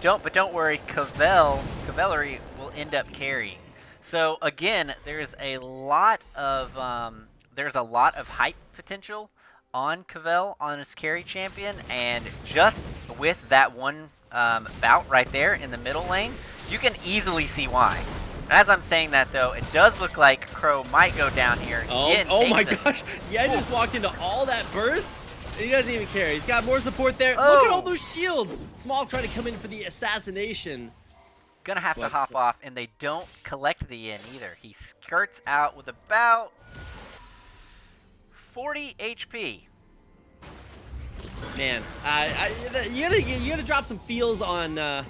Don't worry, Cavalry will end up carrying. So again, there's a lot of hype potential on Cavell on his carry champion, and just with that one bout right there in the middle lane, you can easily see why. As I'm saying that, though, it does look like Crow might go down here. Oh my gosh. Yen just walked into all that burst, and he doesn't even care. He's got more support there. Look at all those shields. Small trying to come in for the assassination. Gonna have to hop off, and they don't collect the Yin either. He skirts out with about 40 HP. Man, you gotta drop some feels on the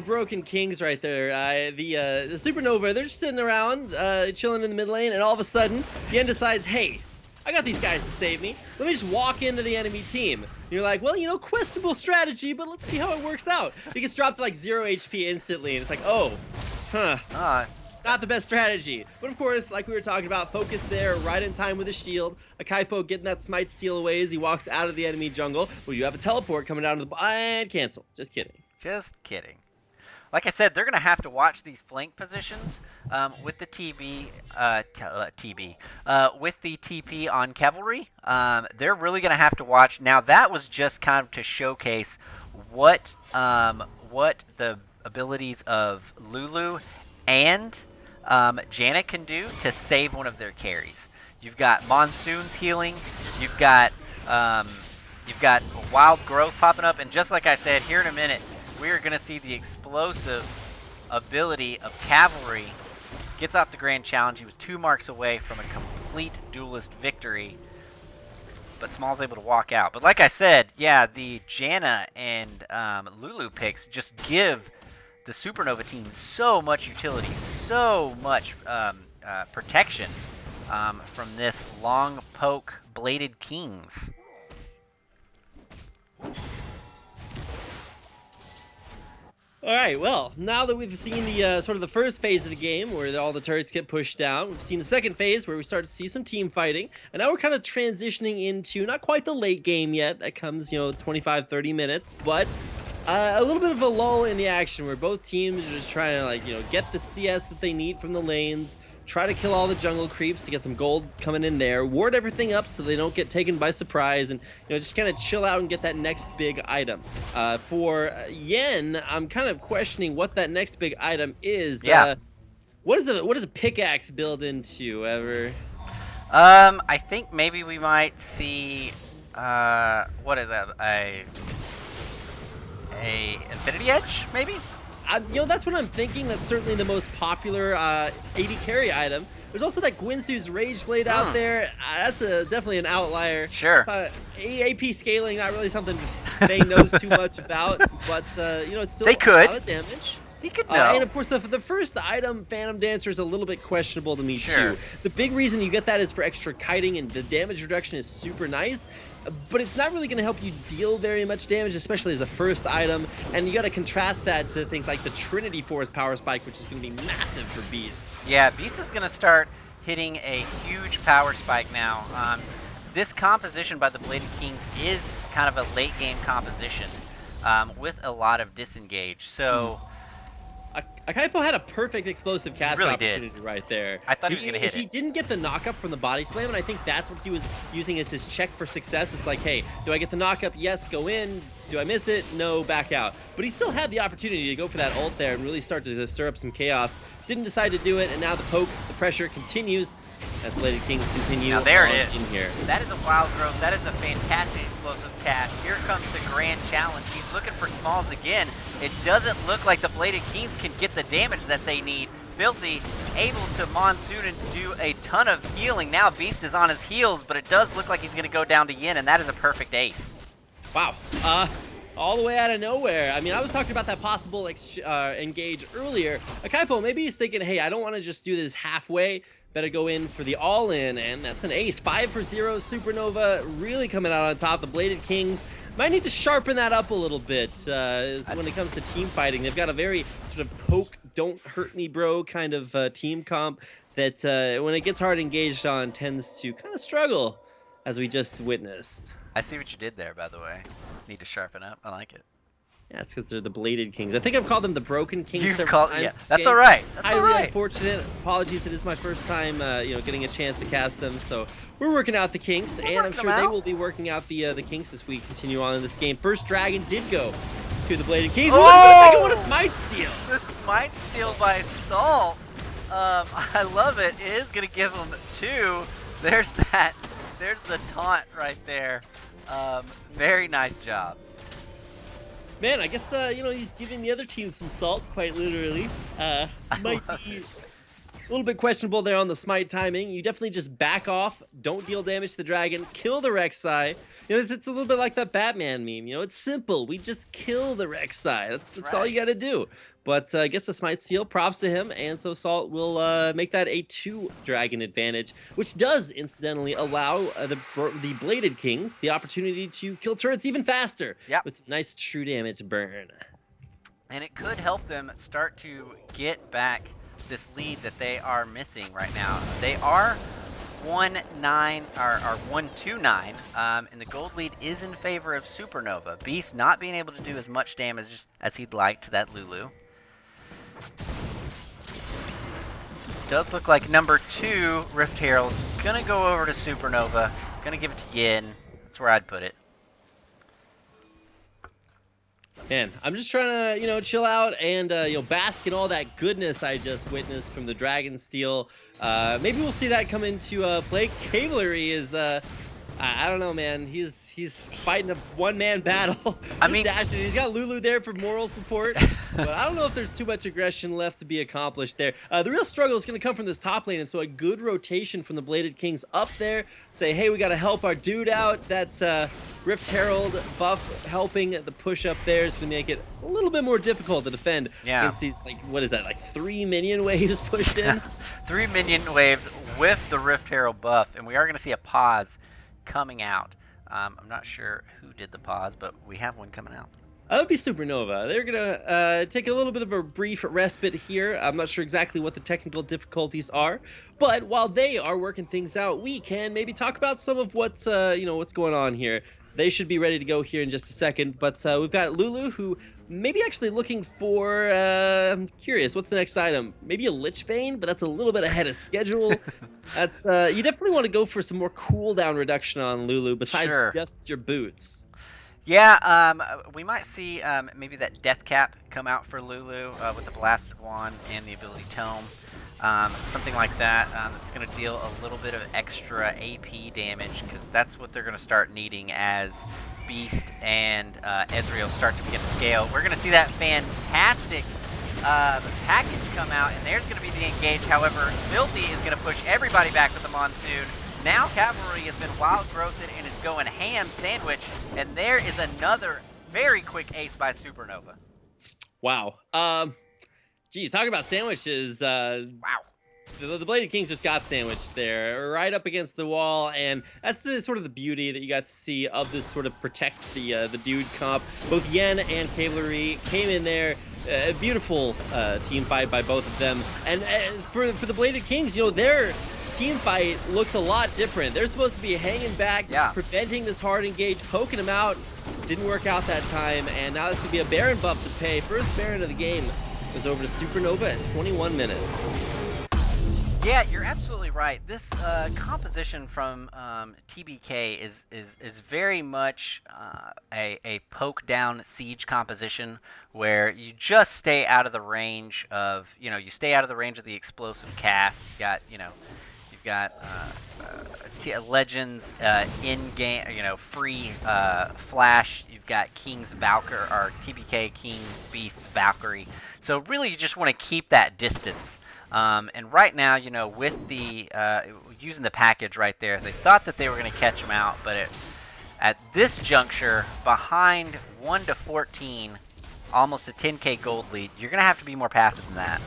Broken Kings right there. The Supernova, they're just sitting around, chilling in the mid lane, and all of a sudden, Yen decides, hey, I got these guys to save me. Let me just walk into the enemy team. And you're like, well, you know, questionable strategy, but let's see how it works out. He gets dropped to like 0 HP instantly, and it's like, oh, not the best strategy. But of course, like we were talking about, focus there, right in time with a shield. Akaipo getting that smite steal away as he walks out of the enemy jungle. Well, you have a teleport coming down to the and cancel. Just kidding. Just kidding. Like I said, they're going to have to watch these flank positions with the with the TP on Cavalry. They're really going to have to watch. Now, that was just kind of to showcase what the abilities of Lulu and Janet can do to save one of their carries. You've got Monsoon's healing. You've got Wild Growth popping up. And just like I said, here in a minute, we are going to see the explosive ability of Cavalry. Gets off the Grand Challenge. He was 2 marks away from a complete duelist victory. But Small's able to walk out. But like I said, yeah, the Janna and Lulu picks just give the Supernova team so much utility, so much protection from this long poke Bladed Kings. All right, well, now that we've seen the sort of the first phase of the game where all the turrets get pushed down, we've seen the second phase where we start to see some team fighting, and now we're kind of transitioning into not quite the late game yet. That comes, 25, 30 minutes, but a little bit of a lull in the action where both teams are just trying to, get the CS that they need from the lanes, try to kill all the jungle creeps to get some gold coming in there, ward everything up so they don't get taken by surprise, and just kind of chill out and get that next big item. For Yen, I'm kind of questioning what that next big item is. Yeah. What does a pickaxe build into ever? I think maybe we might see what is that? A Infinity Edge, maybe? That's what I'm thinking. That's certainly the most popular AD carry item. There's also that Gwynsu's Rage Blade out there. That's definitely an outlier. Sure. AP scaling, not really something they knows too much about, but it's still They could. a lot of damage. He could know. And of course, the first item, Phantom Dancer, is a little bit questionable to me too. The big reason you get that is for extra kiting, and the damage reduction is super nice, but it's not really going to help you deal very much damage, especially as a first item. And you got to contrast that to things like the Trinity Force Power Spike, which is going to be massive for Beast. Yeah, Beast is going to start hitting a huge power spike now. This composition by the Bladed Kings is kind of a late game composition with a lot of disengage. So. Akaipo had a perfect explosive cast opportunity right there. I thought he was going to hit it. He didn't get the knock-up from the body slam, and I think that's what he was using as his check for success. It's like, hey, do I get the knock-up? Yes, go in. Do I miss it? No, back out. But he still had the opportunity to go for that ult there and really start to stir up some chaos. Didn't decide to do it, and now the poke, the pressure continues as Bladed Kings continue now there on it is. in here. That is a Wild Growth. That is a fantastic explosive cast. Here comes the Grand Challenge. He's looking for Smalls again. It doesn't look like the Bladed Kings can get the damage that they need. Filthy able to Monsoon and do a ton of healing. Now Beast is on his heels, but it does look like he's going to go down to Yin, and that is a perfect ace. Wow. All the way out of nowhere. I mean, I was talking about that possible engage earlier. Akaipo, maybe he's thinking, hey, I don't want to just do this halfway. Better go in for the all-in, and that's an ace. 5 for 0, Supernova really coming out on top. The Bladed Kings might need to sharpen that up a little bit when it comes to team fighting. They've got a very sort of poke, don't hurt me, bro kind of team comp that when it gets hard engaged on tends to kind of struggle, as we just witnessed. I see what you did there, by the way. Need to sharpen up. I like it. Yeah, it's because they're the Bladed Kings. I think I've called them the Broken Kings several times. Yeah, this that's game. all right. That's Highly all right. unfortunate. Apologies, it is my first time, getting a chance to cast them. So we're working out the kinks, and I'm sure they will be working out the kinks as we continue on in this game. First Dragon did go to the Bladed Kings. Oh! What a smite steal! The smite steal by Salt. I love it. It is gonna give him 2. There's that. There's the taunt right there. Very nice job. Man, I guess he's giving the other team some salt, quite literally. Might be A little bit questionable there on the smite timing. You definitely just back off, don't deal damage to the dragon, kill the Rek'Sai. It's a little bit like that Batman meme. It's simple. We just kill the Rek'Sai. That's all you got to do. But I guess the smite seal, props to him, and so Salt will make that a 2-dragon advantage, which does incidentally allow the Bladed Kings the opportunity to kill turrets even faster. Yep. With some nice true damage burn. And it could help them start to get back this lead that they are missing right now. They are 1-9 or 1-2-9, and the gold lead is in favor of Supernova. Beast not being able to do as much damage as he'd like to that Lulu. Does look like number 2, Rift Herald, gonna go over to Supernova. Gonna give it to Yin. That's where I'd put it. Man, I'm just trying to, chill out and, bask in all that goodness I just witnessed from the Dragon Steel. Maybe we'll see that come into play. Cavalry is, I don't know, man. He's fighting a one-man battle. I mean, dashing. He's got Lulu there for moral support, but I don't know if there's too much aggression left to be accomplished there. The real struggle is going to come from this top lane, and so a good rotation from the Bladed Kings up there. Say, hey, we got to help our dude out. That's Rift Herald buff helping the push up there is going to make it a little bit more difficult to defend against these, what is that, 3 minion waves pushed in? 3 minion waves with the Rift Herald buff, and we are going to see a pause coming out. I'm not sure who did the pause, but we have one coming out. That would be Supernova. They're going to take a little bit of a brief respite here. I'm not sure exactly what the technical difficulties are, but while they are working things out, we can maybe talk about some of what's going on here. They should be ready to go here in just a second, but we've got Lulu, who maybe actually looking for, I'm curious, what's the next item? Maybe a Lich Bane, but that's a little bit ahead of schedule. That's you definitely want to go for some more cooldown reduction on Lulu besides just your boots. Yeah, we might see maybe that Death Cap come out for Lulu with the Blasted Wand and the ability Tome. Something like that that's going to deal a little bit of extra AP damage, because that's what they're going to start needing as Beast and Ezreal start to begin to scale. We're going to see that fantastic package come out, and there's going to be the engage. However, Filthy is going to push everybody back with the Monsoon. Now Cavalry has been wild growthed and is going ham sandwich, and there is another very quick ace by Supernova. Wow. Geez, talking about sandwiches. Wow. The Bladed Kings just got sandwiched there, right up against the wall, and that's the sort of the beauty that you got to see of this sort of protect the dude comp. Both Yen and Cavalry came in there. A beautiful team fight by both of them, and for the Bladed Kings, their team fight looks a lot different. They're supposed to be hanging back, preventing this hard engage, poking them out. Didn't work out that time, and now this could be a Baron buff to pay. First Baron of the game goes over to Supernova at 21 minutes. Yeah, you're absolutely right. This composition from TBK is very much a poke down siege composition, where you just stay out of the range of the explosive cast. You've got Legends in game, free flash. You've got King's Valkyrie or TBK King Beast's Valkyrie. So really, you just want to keep that distance. And right now, with the using the package right there, they thought that they were going to catch him out, but at this juncture, behind 1-14, almost a 10k gold lead, you're going to have to be more passive than that.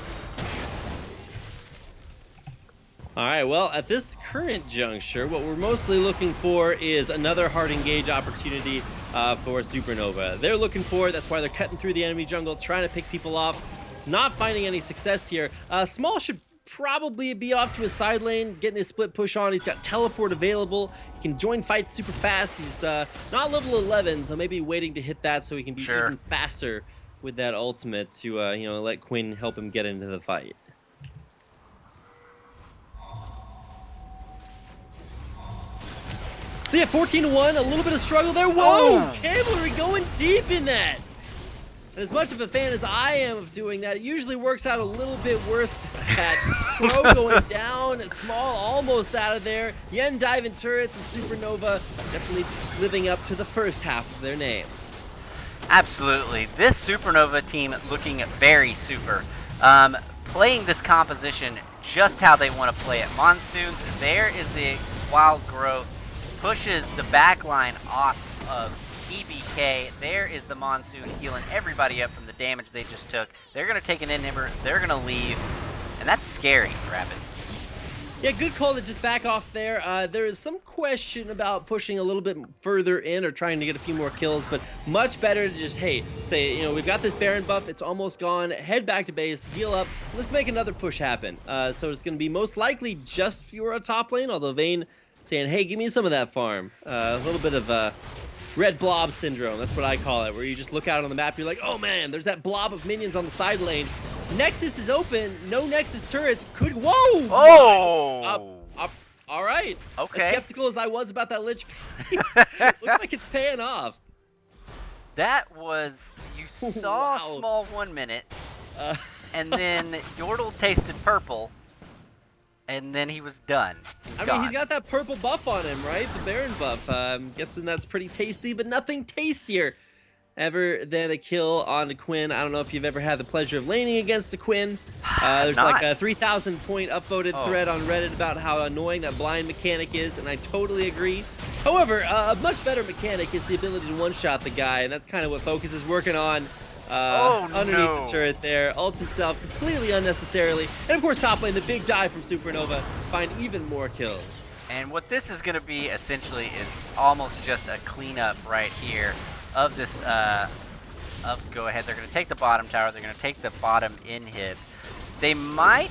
All right, well, at this current juncture, what we're mostly looking for is another hard engage opportunity for Supernova. They're looking for it. That's why they're cutting through the enemy jungle, trying to pick people off. Not finding any success here. Small should probably be off to his side lane, getting his split push on. He's got teleport available. He can join fights super fast. He's not level 11, so maybe waiting to hit that so he can be even faster with that ultimate to let Quinn help him get into the fight. So yeah, 14-1, a little bit of struggle there. Whoa! Cavalry going deep in that. And as much of a fan as I am of doing that, it usually works out a little bit worse than that. Pro going down, Small almost out of there. Yen diving turrets and Supernova definitely living up to the first half of their name. Absolutely. This Supernova team looking very super. playing this composition just how they want to play it. Monsoons, there is the wild growth, pushes the back line off of TBK. There is the Monsoon healing everybody up from the damage they just took. They're going to take an inhibitor, they're going to leave, and that's scary, Rapid. Yeah, good call to just back off there. There is some question about pushing a little bit further in or trying to get a few more kills, but much better to just, hey, say, you know, we've got this Baron buff, it's almost gone, head back to base, heal up, let's make another push happen. So it's going to be most likely just Fiora top lane, although Vayne saying, hey, give me some of that farm. A little bit of red blob syndrome, that's what I call it, where you just look out on the map, you're like, oh man, there's that blob of minions on the side lane. Nexus is open. No Nexus turrets. Could whoa! Oh! All right. Okay. As skeptical as I was about that Lich, looks like it's paying off. That was, you saw Wow. small 1 minute, and then Yordle tasted purple, and then he was done. I mean, he's got that purple buff on him, right? The Baron buff. I'm guessing that's pretty tasty, but nothing tastier ever than a kill on the Quinn. I don't know if you've ever had the pleasure of laning against the Quinn. There's like a 3,000 point upvoted thread on Reddit about how annoying that blind mechanic is, and I totally agree. However, a much better mechanic is the ability to one-shot the guy, and that's kind of what Focus is working on. Underneath the turret there, ults himself completely unnecessarily, and of course top lane, the big dive from Supernova, find even more kills. And what this is going to be essentially is almost just a cleanup right here of this, go ahead. They're going to take the bottom tower. They're going to take the bottom inhib. They might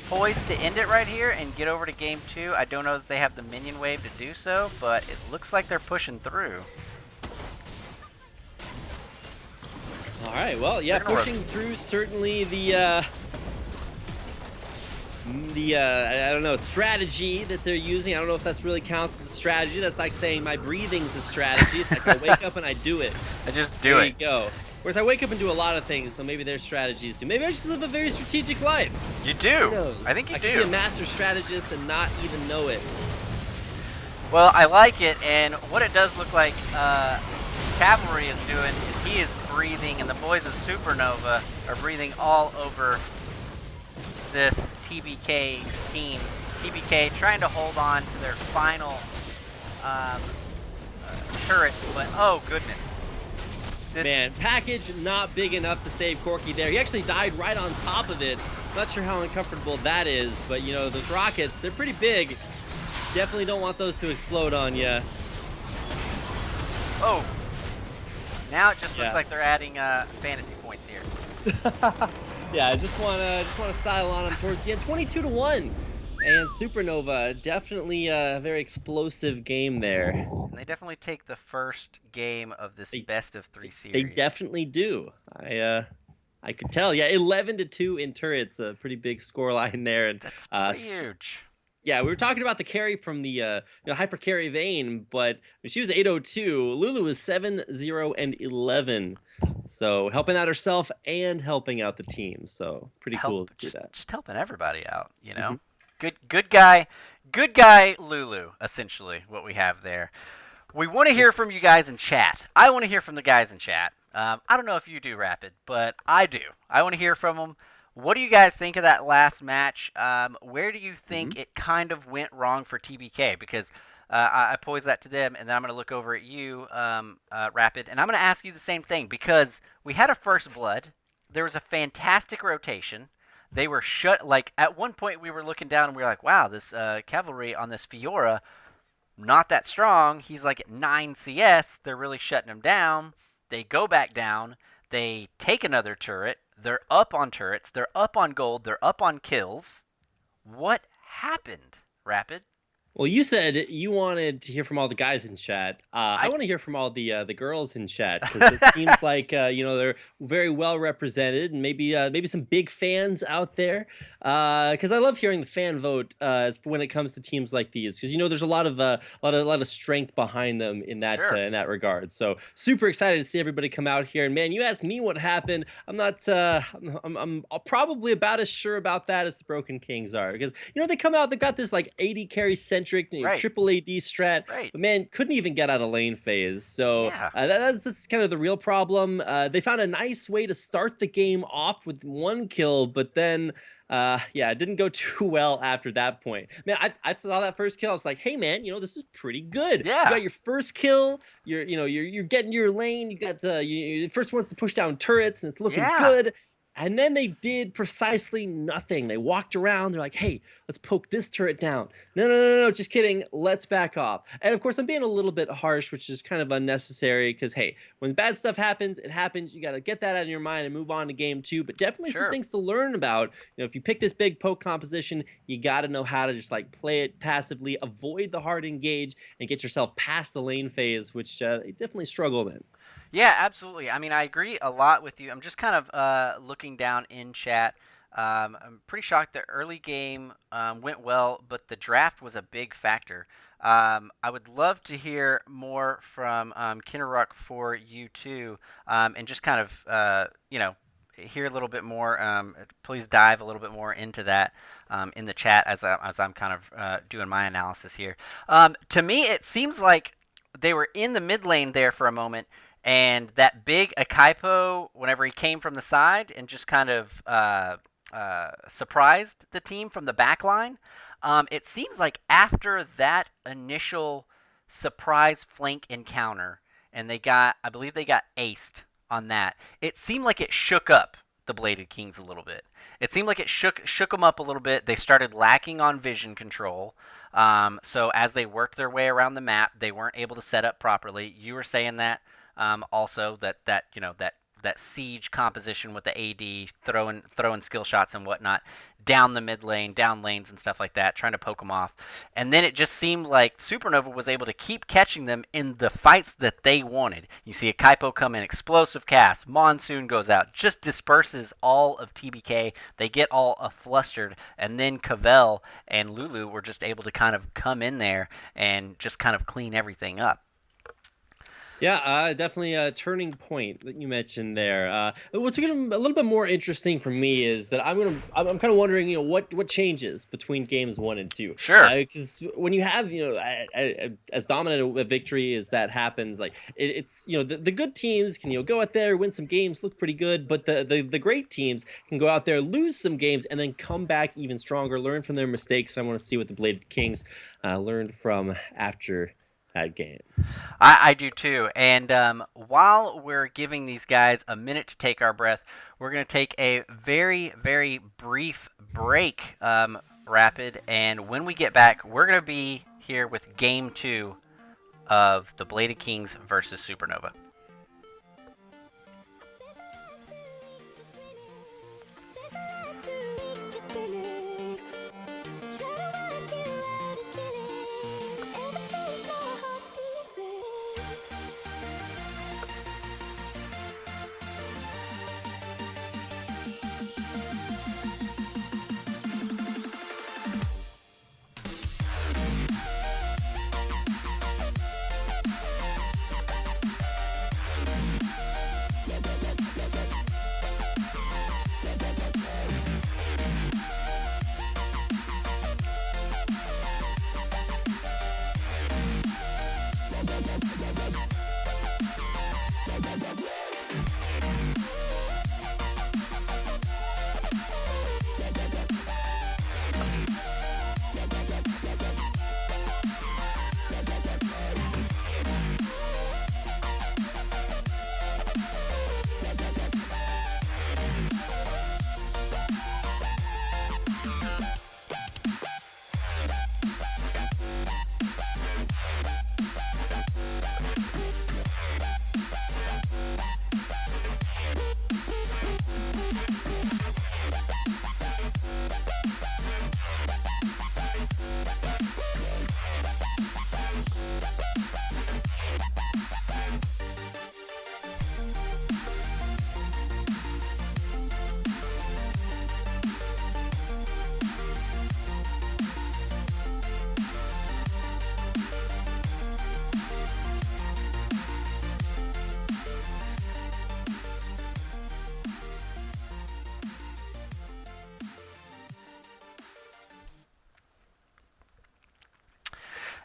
poise to end it right here and get over to game 2. I don't know if they have the minion wave to do so, but it looks like they're pushing through. All right, well, yeah, pushing through certainly the I don't know, strategy that they're using. I don't know if that's really counts as a strategy. That's like saying my breathing's a strategy. It's like I wake up and I do it. I just do it. There you go. Whereas I wake up and do a lot of things, so maybe their strategies too. Maybe I just live a very strategic life. You do. Who knows? I think you do. I could be a master strategist and not even know it. Well, I like it, and what it does look like Cavalry is doing is he is breathing, and the boys of Supernova are breathing all over this TBK team. TBK trying to hold on to their final turret, but oh goodness. Man, package not big enough to save Corki there. He actually died right on top of it. Not sure how uncomfortable that is, but you know, those rockets, they're pretty big. Definitely don't want those to explode on you. Oh. Now it just looks like they're adding fantasy points here. Yeah, I just wanna style on them towards the end. 22-1. And Supernova, definitely a very explosive game there. And they definitely take the first game of this best of 3 series. They definitely do. I could tell. Yeah, 11-2 in turrets, a pretty big score line there. And that's pretty huge. Yeah, we were talking about the carry from the hyper carry Vayne, but she was 802. Lulu was 7-0-11. So helping out herself and helping out the team. So pretty cool to see that. Just helping everybody out, you know. Good guy Lulu, essentially what we have there. We want to hear from you guys in chat. I want to hear from the guys in chat. I don't know if you do, Rapid, but I do. I want to hear from them. What do you guys think of that last match? Where do you think it kind of went wrong for TBK? Because I posed that to them, and then I'm going to look over at you, Rapid, and I'm going to ask you the same thing. Because we had a first blood. There was a fantastic rotation. They were shut. Like, at one point, we were looking down, and we were like, wow, this cavalry on this Fiora, not that strong. He's like at 9 CS. They're really shutting him down. They go back down. They take another turret. They're up on turrets. They're up on gold. They're up on kills. What happened, Rapid? Well, you said you wanted to hear from all the guys in chat. I want to hear from all the girls in chat because it seems like they're very well represented, and maybe some big fans out there. Because I love hearing the fan vote when it comes to teams like these, because there's a lot of strength behind them in that in that regard. So super excited to see everybody come out here. And man, you asked me what happened. I'm not. I'm probably about as sure about that as the Broken Kings are, because they come out. They got this like 80 carry centric triple AD strat, but man, couldn't even get out of lane phase. So that's kind of the real problem. They found a nice way to start the game off with 1 kill, but then Yeah, it didn't go too well after that point. Man, I saw that first kill. I was like, hey man, this is pretty good. You Yeah. got your first kill. You're getting your lane. You got the first ones to push down turrets, and it's looking Yeah. good. And then they did precisely nothing. They walked around. They're like, hey, let's poke this turret down. No, just kidding. Let's back off. And of course, I'm being a little bit harsh, which is kind of unnecessary because, hey, when bad stuff happens, it happens. You got to get that out of your mind and move on to game two. But definitely some Sure. things to learn about. If you pick this big poke composition, you got to know how to just like play it passively, avoid the hard engage, and get yourself past the lane phase, which they definitely struggled in. Yeah, absolutely. I mean, I agree a lot with you. I'm just kind of looking down in chat. I'm pretty shocked the early game went well, but the draft was a big factor. I would love to hear more from Kinneruck for you too, and just kind of hear a little bit more. Please dive a little bit more into that in the chat as I'm kind of doing my analysis here. To me, it seems like they were in the mid lane there for a moment, and that big Akaipo, whenever he came from the side and just kind of surprised the team from the back line, it seems like after that initial surprise flank encounter, and I believe they got aced on that, it seemed like it shook up the Bladed Kings a little bit. It seemed like it shook them up a little bit. They started lacking on vision control. So as they worked their way around the map, they weren't able to set up properly. You were saying that also that siege composition with the AD throwing skill shots and whatnot down the mid lane, down lanes and stuff like that, trying to poke them off. And then it just seemed like Supernova was able to keep catching them in the fights that they wanted. You see a Kaipo come in, explosive cast, Monsoon goes out, just disperses all of TBK. They get all flustered, and then Cavell and Lulu were just able to kind of come in there and just kind of clean everything up. Yeah, definitely a turning point that you mentioned there. What's a little bit more interesting for me is that I'm kind of wondering, what changes between games 1 and 2. Sure. Because when you have, as dominant a victory as that happens, like it's the good teams can go out there, win some games, look pretty good, but the great teams can go out there, lose some games, and then come back even stronger, learn from their mistakes. And I want to see what the Bladed Kings learned from after that game. I do too. And while we're giving these guys a minute to take our breath, we're going to take a very, very brief break, Rapid. And when we get back, we're going to be here with Game 2 of the Bladed Kings versus Supernova.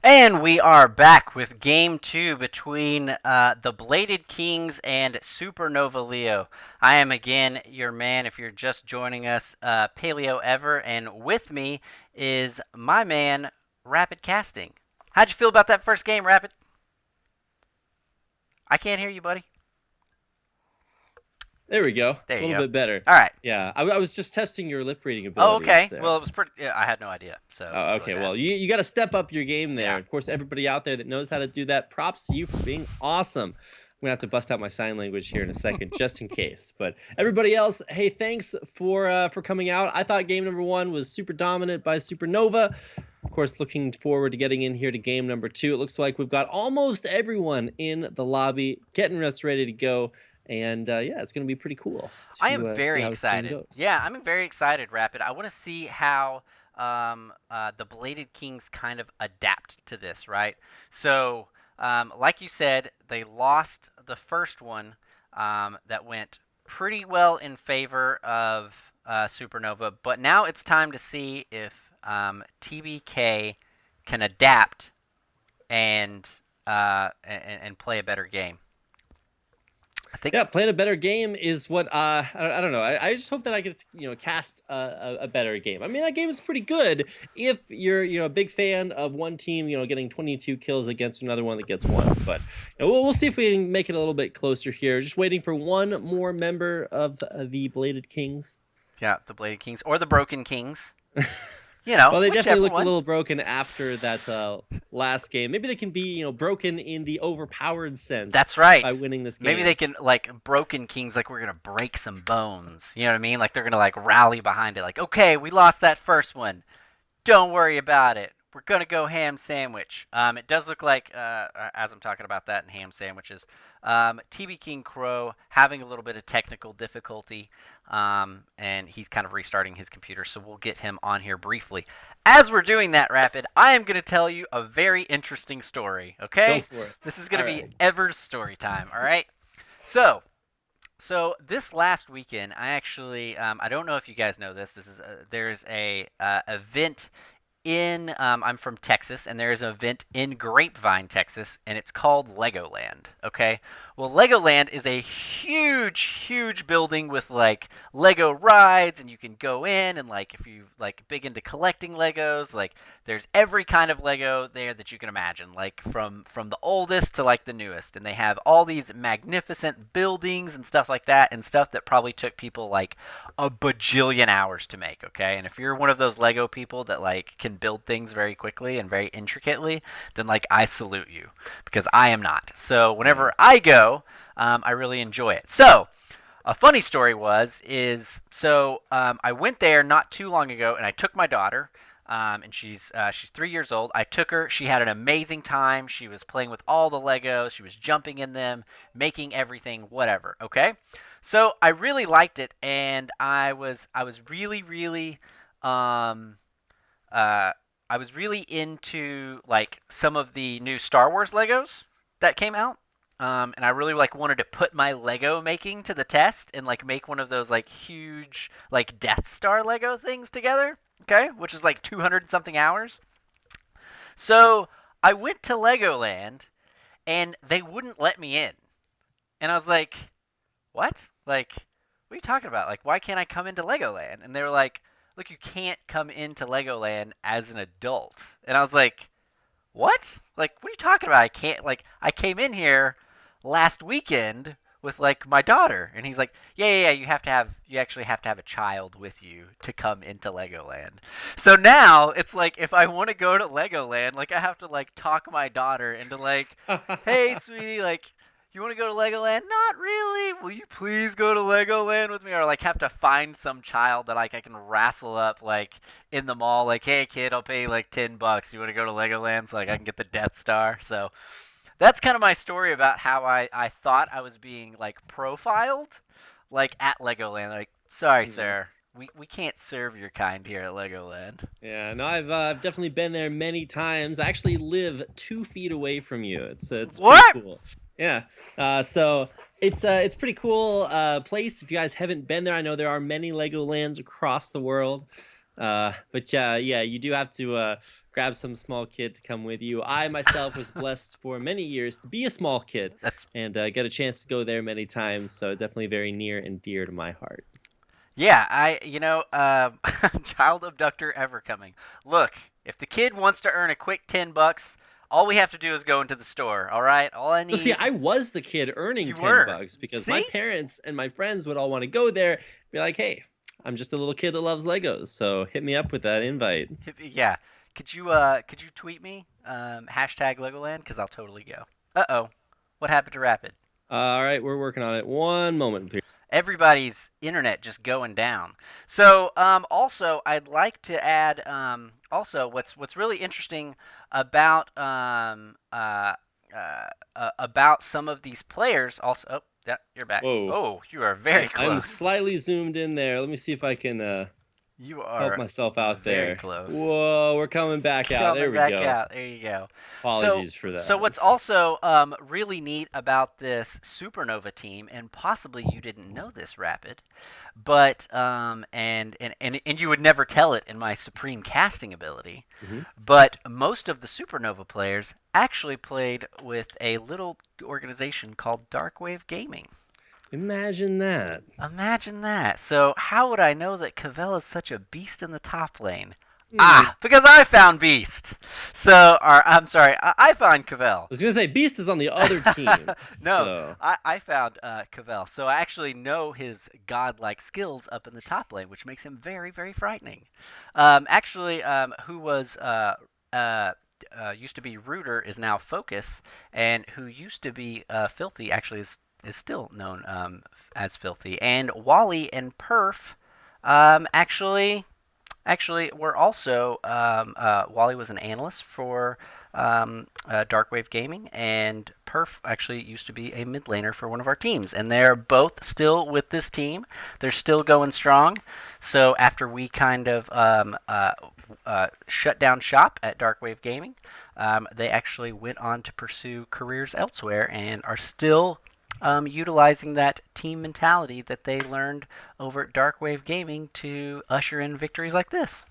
And we are back with game 2 between the Bladed Kings and Supernova Leo. I am again your man, if you're just joining us, Paleo Ever, and with me is my man, Rapid Casting. How'd you feel about that first game, Rapid? I can't hear you, buddy. There we go. There A you little go. bit better. All right. Yeah, I was just testing your lip reading Oh, abilities okay. there. Well, it was pretty. Yeah, I had no idea. So. Oh, okay. Well, you got to step up your game there. Yeah. Of course, everybody out there that knows how to do that, props to you for being awesome. I'm gonna have to bust out my sign language here in a second, just in case. But everybody else, hey, thanks for coming out. I thought game number 1 was super dominant by Supernova. Of course, looking forward to getting in here to game number 2. It looks like we've got almost everyone in the lobby, getting us ready to go. And yeah, it's going to be pretty cool. I am very excited. Yeah, I'm very excited, Rapid. I want to see how the Bladed Kings kind of adapt to this, right? So, like you said, they lost the first one that went pretty well in favor of Supernova, but now it's time to see if TBK can adapt and play a better game. Yeah, playing a better game is what I don't know. I just hope that I get cast a better game. I mean, that game is pretty good if you're a big fan of one team getting 22 kills against another one that gets 1. But we'll see if we can make it a little bit closer here. Just waiting for one more member of the Bladed Kings. Yeah, the Bladed Kings or the Broken Kings. Well, they definitely looked one. a little broken after that last game. Maybe they can be, broken in the overpowered sense. That's right. By winning this game. Maybe they can, Broken Kings, we're going to break some bones. You know what I mean? They're going to, rally behind it. Okay, we lost that first one. Don't worry about it. We're going to go ham sandwich. It does look like, as I'm talking about that in ham sandwiches, TB King Crow having a little bit of technical difficulty, and he's kind of restarting his computer, so we'll get him on here briefly. As we're doing that, Rapid, I am going to tell you a very interesting story, okay? Go for it. This is going to be Ever's story time, all right? So this last weekend, I actually, I don't know if you guys know this. There's a event in, I'm from Texas, and there is an event in Grapevine, Texas, and it's called Legoland, okay? Well, Legoland is a huge, huge building with, Lego rides, and you can go in, and, if you, big into collecting Legos, there's every kind of Lego there that you can imagine, from the oldest to, the newest, and they have all these magnificent buildings and stuff like that, and stuff that probably took people, a bajillion hours to make, okay? And if you're one of those Lego people that, can build things very quickly and very intricately, then, I salute you, because I am not. So whenever I go, I really enjoy it. So a funny story I went there not too long ago, and I took my daughter, and she's 3 years old. I took her. She had an amazing time. She was playing with all the Legos. She was jumping in them, making everything, whatever. Okay, so I really liked it, and I was really, really I was really into some of the new Star Wars Legos that came out. And I really wanted to put my Lego making to the test and make one of those huge Death Star Lego things together, okay? Which is 200 something hours. So I went to Legoland and they wouldn't let me in. And I was like, what? What are you talking about? Why can't I come into Legoland? And they were like, look, you can't come into Legoland as an adult. And I was like, what? What are you talking about? I can't, I came in here last weekend with my daughter, and he's like, yeah, you actually have to have a child with you to come into Legoland. So now it's if I want to go to Legoland, I have to talk my daughter into hey sweetie, you want to go to Legoland? Not really. Will you please go to Legoland with me? Or have to find some child that I can wrestle up in the mall, hey kid, I'll pay you $10. You want to go to Legoland so I can get the Death Star? So that's kind of my story about how I thought I was being profiled at Legoland. Sorry, sir. We can't serve your kind here at Legoland. Yeah, no, I've definitely been there many times. I actually live 2 feet away from you. It's what? Pretty cool. Yeah. So it's pretty cool place. If you guys haven't been there, I know there are many Legolands across the world. But yeah, you do have to grab some small kid to come with you. I myself was blessed for many years to be a small kid That's and get a chance to go there many times. So definitely very near and dear to my heart. Yeah, child abductor ever coming. Look, if the kid wants to earn a quick $10, all we have to do is go into the store. All right, all I So see, need. I was the kid earning You 10 were. bucks because my See? parents and my friends would all want to go there, be like, "Hey, I'm just a little kid that loves Legos, so hit me up with that invite." Yeah. Could you tweet me hashtag Legoland? Because I'll totally go. Uh-oh. What happened to Rapid? All right, we're working on it. One moment, please. Everybody's internet just going down. So also I'd like to add also what's really interesting about some of these players also. Oh, yeah, you're back. Whoa. Oh, you are very I'm close. slightly zoomed in there. Let me see if I can You help are myself out very there. close. Whoa, we're coming back out. There Coming we back go. out. There you go. Apologies for that. So what's also really neat about this Supernova team, and possibly you didn't know this, Rapid, but and you would never tell it in my supreme casting ability, Mhm. but most of the Supernova players actually played with a little organization called Darkwave Gaming. Imagine that. Imagine that. So how would I know that Cavell is such a beast in the top lane? Hmm. Because I found Beast. So, or I'm sorry, I found Cavell. I was gonna say Beast is on the other team. No, So. I found Cavell. So I actually know his godlike skills up in the top lane, which makes him very, very frightening. Who was used to be Rooter is now Focus, and who used to be Filthy actually is still known as Filthy. And Wally and Perf actually we're also Wally was an analyst for Darkwave Gaming, and Perf actually used to be a mid laner for one of our teams, and they're both still with this team. They're still going strong. So after we kind of shut down shop at Darkwave Gaming, they actually went on to pursue careers elsewhere and are still utilizing that team mentality that they learned over at Darkwave Gaming to usher in victories like this.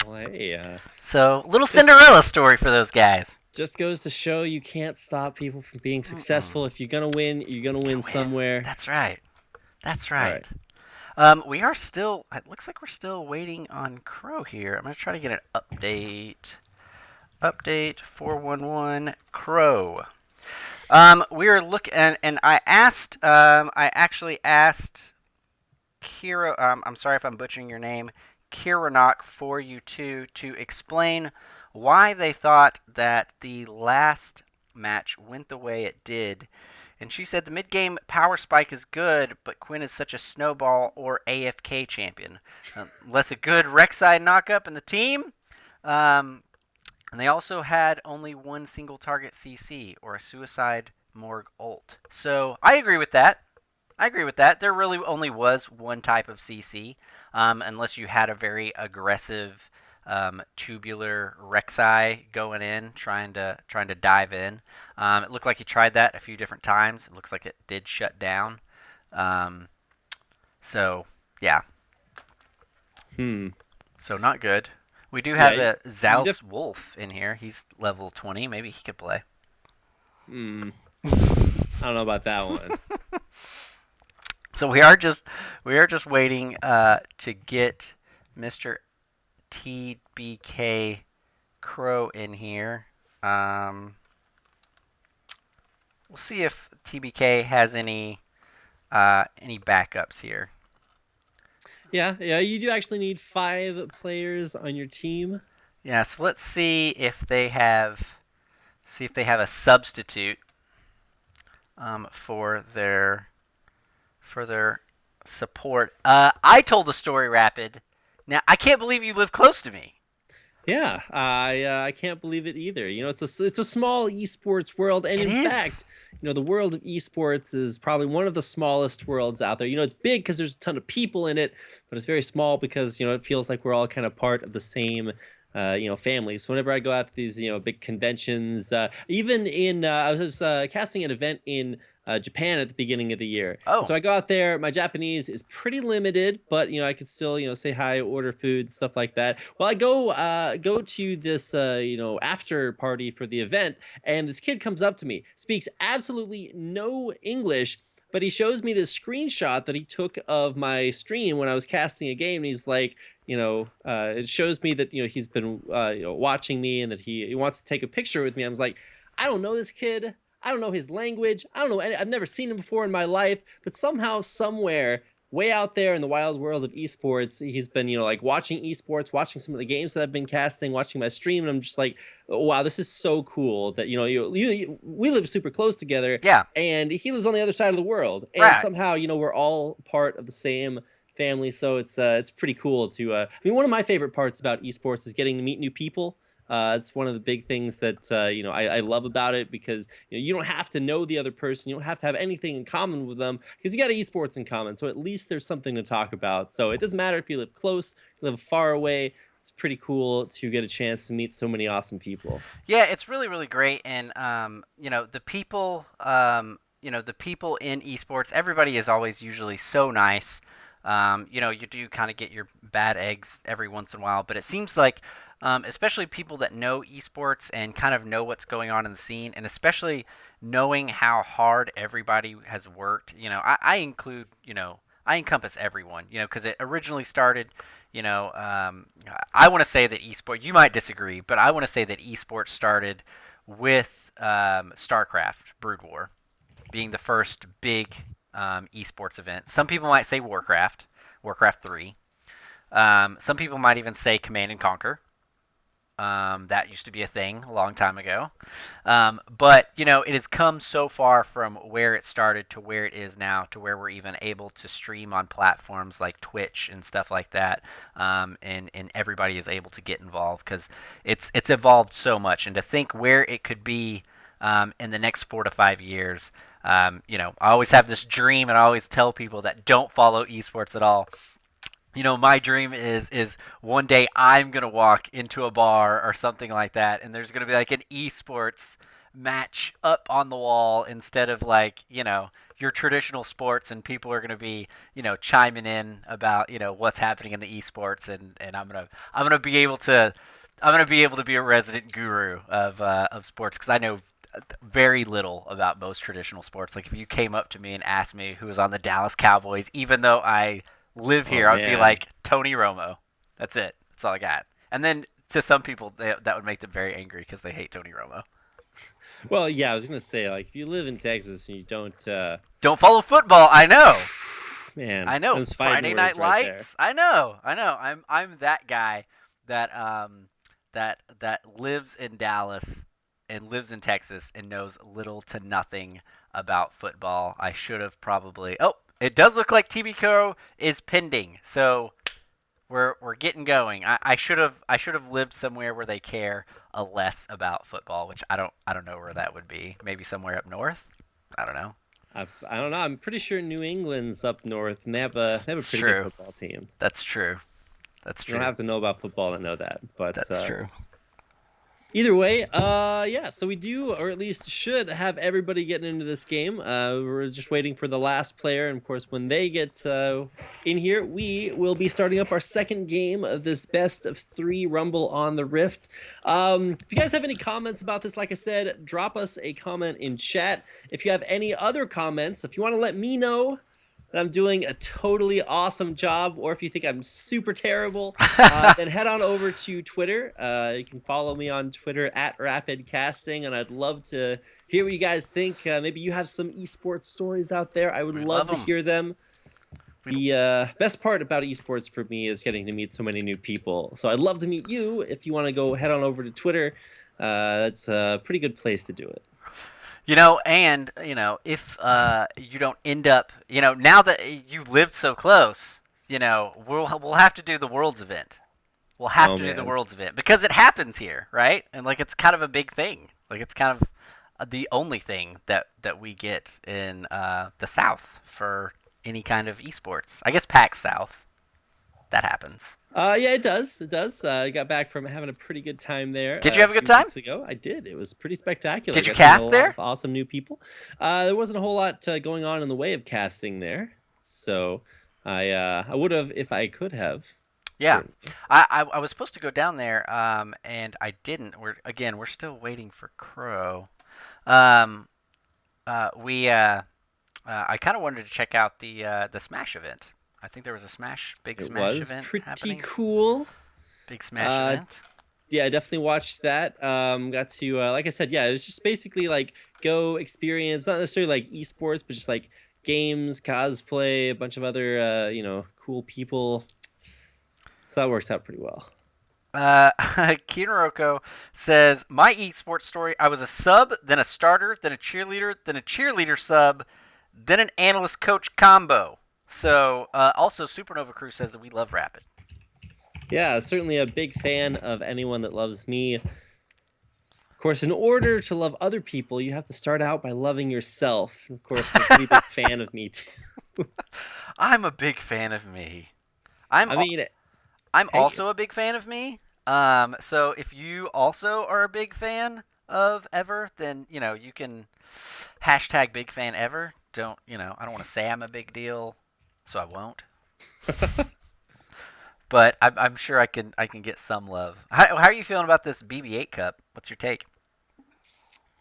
Well, hey, So, little Cinderella story for those guys. just goes to show you can't stop people from being successful. If you're gonna win, you're gonna win somewhere. That's right. That's right. We are still. It looks like we're still waiting on Crow here. I'm gonna try to get an update. Update 411 Crow. We are looking, and I asked. I actually asked Kira. I'm sorry if I'm butchering your name, Kiranok, for you to explain why they thought that the last match went the way it did. And she said the mid-game power spike is good, but Quinn is such a snowball or AFK champion. Unless a good Rek'Sai knock-up in the team. And they also had only one single target CC, or a Suicide Morgue ult. So I agree with that. There really only was one type of CC, unless you had a very aggressive tubular Rek'Sai going in, trying to dive in. It looked like he tried that a few different times. It looks like it did shut down. So yeah. So not good. We do have a Zaus Wolf in here. He's level 20. Maybe he could play. I don't know about that one. So we are just waiting to get Mr. TBK Crow in here. We'll see if TBK has any backups here. Yeah, you do actually need 5 players on your team. Yeah, so let's see if they have a substitute for their support. I told the story, Rapid. Now I can't believe you live close to me. Yeah, I can't believe it either. You know, it's a small esports world, and in fact, you know, the world of esports is probably one of the smallest worlds out there. You know, it's big because there's a ton of people in it, but it's very small because, you know, it feels like we're all kind of part of the same family. So whenever I go out to these, big conventions, even in, I was casting an event in Japan at the beginning of the year. Oh. So I go out there. My Japanese is pretty limited, but I could still say hi, order food, stuff like that. Well, I go to this after party for the event, and this kid comes up to me, speaks absolutely no English, but he shows me this screenshot that he took of my stream when I was casting a game. And he's like, it shows me that he's been watching me and that he wants to take a picture with me. I was like, I don't know this kid. I don't know his language. I don't know. I've never seen him before in my life, but somehow, somewhere, way out there in the wild world of esports, he's been, like watching esports, watching some of the games that I've been casting, watching my stream, and I'm just like, wow, this is so cool that we live super close together. Yeah. And he lives on the other side of the world, and Right. somehow, we're all part of the same family. So it's pretty cool to. I mean, one of my favorite parts about esports is getting to meet new people. It's one of the big things that I love about it, because you don't have to know the other person, you don't have to have anything in common with them, because you got esports in common. So at least there's something to talk about. So it doesn't matter if you live close, you live far away. It's pretty cool to get a chance to meet so many awesome people. Yeah, it's really, really great, and the people, the people in esports, everybody is always usually so nice. You do kind of get your bad eggs every once in a while, but it seems like, especially people that know esports and kind of know what's going on in the scene, and especially knowing how hard everybody has worked. I include, I encompass everyone, because it originally started. I want to say that esports. You might disagree, but I want to say that esports started with StarCraft Brood War being the first big esports event. Some people might say Warcraft 3. Some people might even say Command and Conquer. That used to be a thing a long time ago. But, it has come so far from where it started to where it is now, to where we're even able to stream on platforms like Twitch and stuff like that. And everybody is able to get involved, because it's evolved so much. And to think where it could be in the next 4 to 5 years. I always have this dream, and I always tell people that don't follow esports at all. My dream is one day I'm gonna walk into a bar or something like that, and there's gonna be like an esports match up on the wall, instead of like your traditional sports, and people are gonna be chiming in about what's happening in the esports, and I'm gonna be able to be a resident guru of sports, because I know very little about most traditional sports. Like, if you came up to me and asked me who was on the Dallas Cowboys, even though I live here, I would be like, Tony Romo. That's it. That's all I got. And then to some people, that would make them very angry, because they hate Tony Romo. Well, yeah, I was gonna say, like, if you live in Texas and you don't follow football, I know. Man, I know. Friday Night Lights. I know. I'm that guy that that lives in Dallas and lives in Texas and knows little to nothing about football. I should have probably. Oh, it does look like TBCO is pending, so we're getting going. I should have lived somewhere where they care less about football, which I don't know where that would be. Maybe somewhere up north. I don't know. I don't know. I'm pretty sure New England's up north, and they have a pretty good football team. That's true. You don't have to know about football to know that, but that's true. Either way, yeah, so we do, or at least should, have everybody getting into this game. We're just waiting for the last player, and of course, when they get in here, we will be starting up our second game of this best of 3 Rumble on the Rift. If you guys have any comments about this, like I said, drop us a comment in chat. If you have any other comments, if you want to let me know that I'm doing a totally awesome job, or if you think I'm super terrible, then head on over to Twitter. You can follow me on Twitter at RapidCasting, and I'd love to hear what you guys think. Maybe you have some esports stories out there. I would love to hear them. The best part about esports for me is getting to meet so many new people. So I'd love to meet you. If you want to go head on over to Twitter, that's a pretty good place to do it. And if you don't end up, now that you lived so close, we'll have to do the Worlds event. We'll have to do the Worlds event, because it happens here, right? And like, it's kind of a big thing. Like, it's kind of the only thing that we get in the South for any kind of esports. I guess PAX South, that happens. Yeah, it does. It does. I got back from having a pretty good time there Did you a have a good few time? weeks ago. I did. It was pretty spectacular. Did you Got to meet a cast lot there? of awesome new people. There wasn't a whole lot going on in the way of casting there, so I would have if I could have. Yeah, Certainly. I was supposed to go down there, and I didn't. We're still waiting for Crow. Um, we I kind of wanted to check out the Smash event. I think there was a big It Smash was event pretty happening. cool. Big Smash Uh, event. yeah, I definitely watched that. Got to like I said, yeah, it was just basically like go experience, not necessarily like esports, but just like games, cosplay, a bunch of other cool people. So that works out pretty well. Kinaroko says, my esports story, I was a sub, then a starter, then a cheerleader sub, then an analyst coach combo. So, also, Supernova Crew says that we love Rapid. Yeah, certainly a big fan of anyone that loves me. Of course, in order to love other people, you have to start out by loving yourself. Of course, I'm a pretty big fan of me too. I'm a big fan of me. I'm I mean, I'm hey, also a big fan of me. So if you also are a big fan of Ever, then you can hashtag big fan Ever. I don't want to say I'm a big deal, so I won't. But I'm sure I can get some love. How are you feeling about this BB-8 Cup? What's your take?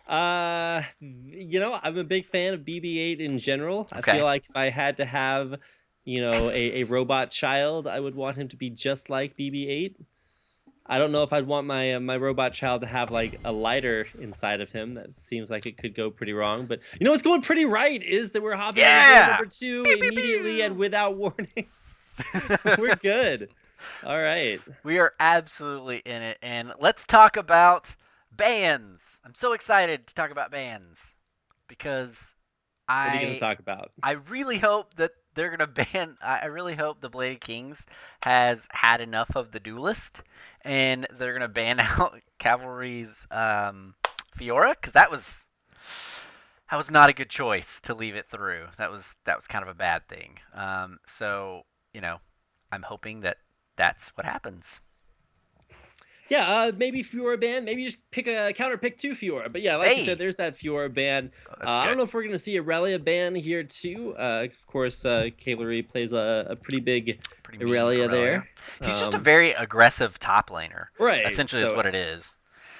I'm a big fan of BB-8 in general. I Okay. feel like if I had to have, a Yes. robot child, I would want him to be just like BB-8. I don't know if I'd want my robot child to have like a lighter inside of him. That seems like it could go pretty wrong. But what's going pretty right is that we're hopping into game Yeah. number 2 Pew, pew, immediately and pew. without warning. We're good. All right. We are absolutely in it, and let's talk about bans. I'm so excited to talk about bans because What are you going to I talk about? I really hope that they're gonna ban. I really hope the Bladed Kings has had enough of the Duelist, and they're gonna ban out Cavalry's Fiora, because that was not a good choice to leave it through. That was kind of a bad thing. So I'm hoping that that's what happens. Yeah, maybe Fiora ban. Maybe just pick a counter pick to Fiora. But yeah, like you said, Hey, there's that Fiora ban. oh, that's I don't good. know if we're gonna see Aurelia ban here too. Of course, Cavalry plays a pretty big Pretty mean Aurelia Aurelia. there. He's just a Um, very aggressive top laner. right. Essentially, is So what it is.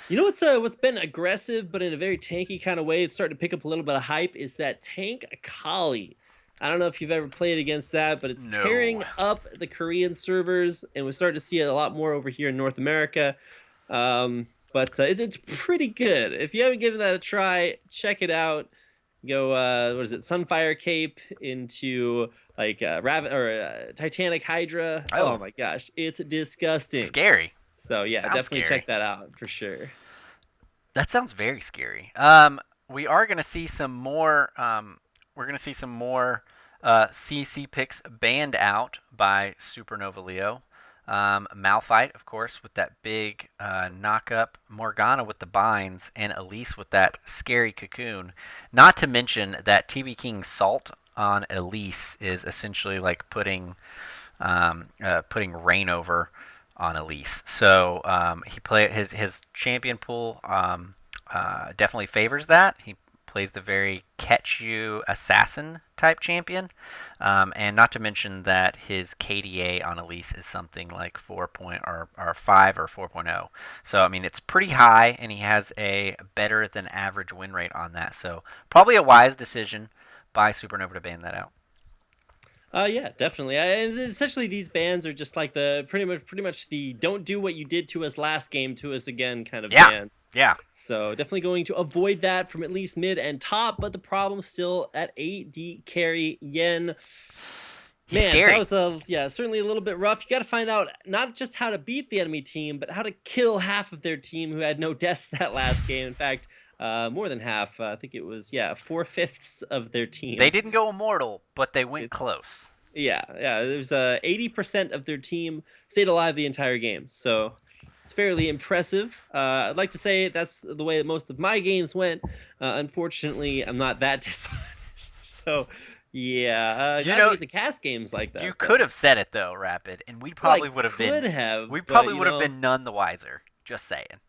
what's been aggressive but in a very tanky kind of way. It's starting to pick up a little bit of hype. Is that tank Akali? I don't know if you've ever played against that, but it's No. tearing up the Korean servers, and we're starting to see it a lot more over here in North America. But it's pretty good. If you haven't given that a try, check it out. Go, what is it? Sunfire Cape into like Titanic Hydra. Oh Oh, my gosh, it's disgusting. scary. So yeah, Sounds definitely check scary. that out for sure. That sounds very scary. We are gonna see some more. We're gonna see some more CC picks banned out by Supernova Leo. Malphite, of course, with that big knock up. Morgana with the binds, and Elise with that scary cocoon. Not to mention that TB King Salt on Elise is essentially like putting rain over on Elise. So he play his champion pool definitely favors that. He plays the very catch you assassin type champion, and not to mention that his KDA on Elise is something like 4 point or 5 or 4.0. So I mean it's pretty high, and he has a better than average win rate on that. So probably a wise decision by Supernova to ban that out. Yeah, definitely. Essentially, these bans are just like the pretty much the "don't do what you did to us last game to us again" kind of Yeah, ban. yeah. So definitely going to avoid that from at least mid and top. But the problem still at AD carry Yen. He's Man, that scary. was certainly a little bit rough. You got to find out not just how to beat the enemy team, but how to kill half of their team who had no deaths that last game. In fact, more than half. I think it was 4/5 of their They team. didn't go immortal, but they went It, close. yeah. There's 80% of their team stayed alive the entire game, so it's fairly impressive. I'd like to say that's the way that most of my games went. Unfortunately, I'm not that dishonest, so You Glad we know, get to cast games like you that could though. have said it though, Rapid, and Well, I could have, we but probably would have been none the wiser. Just saying.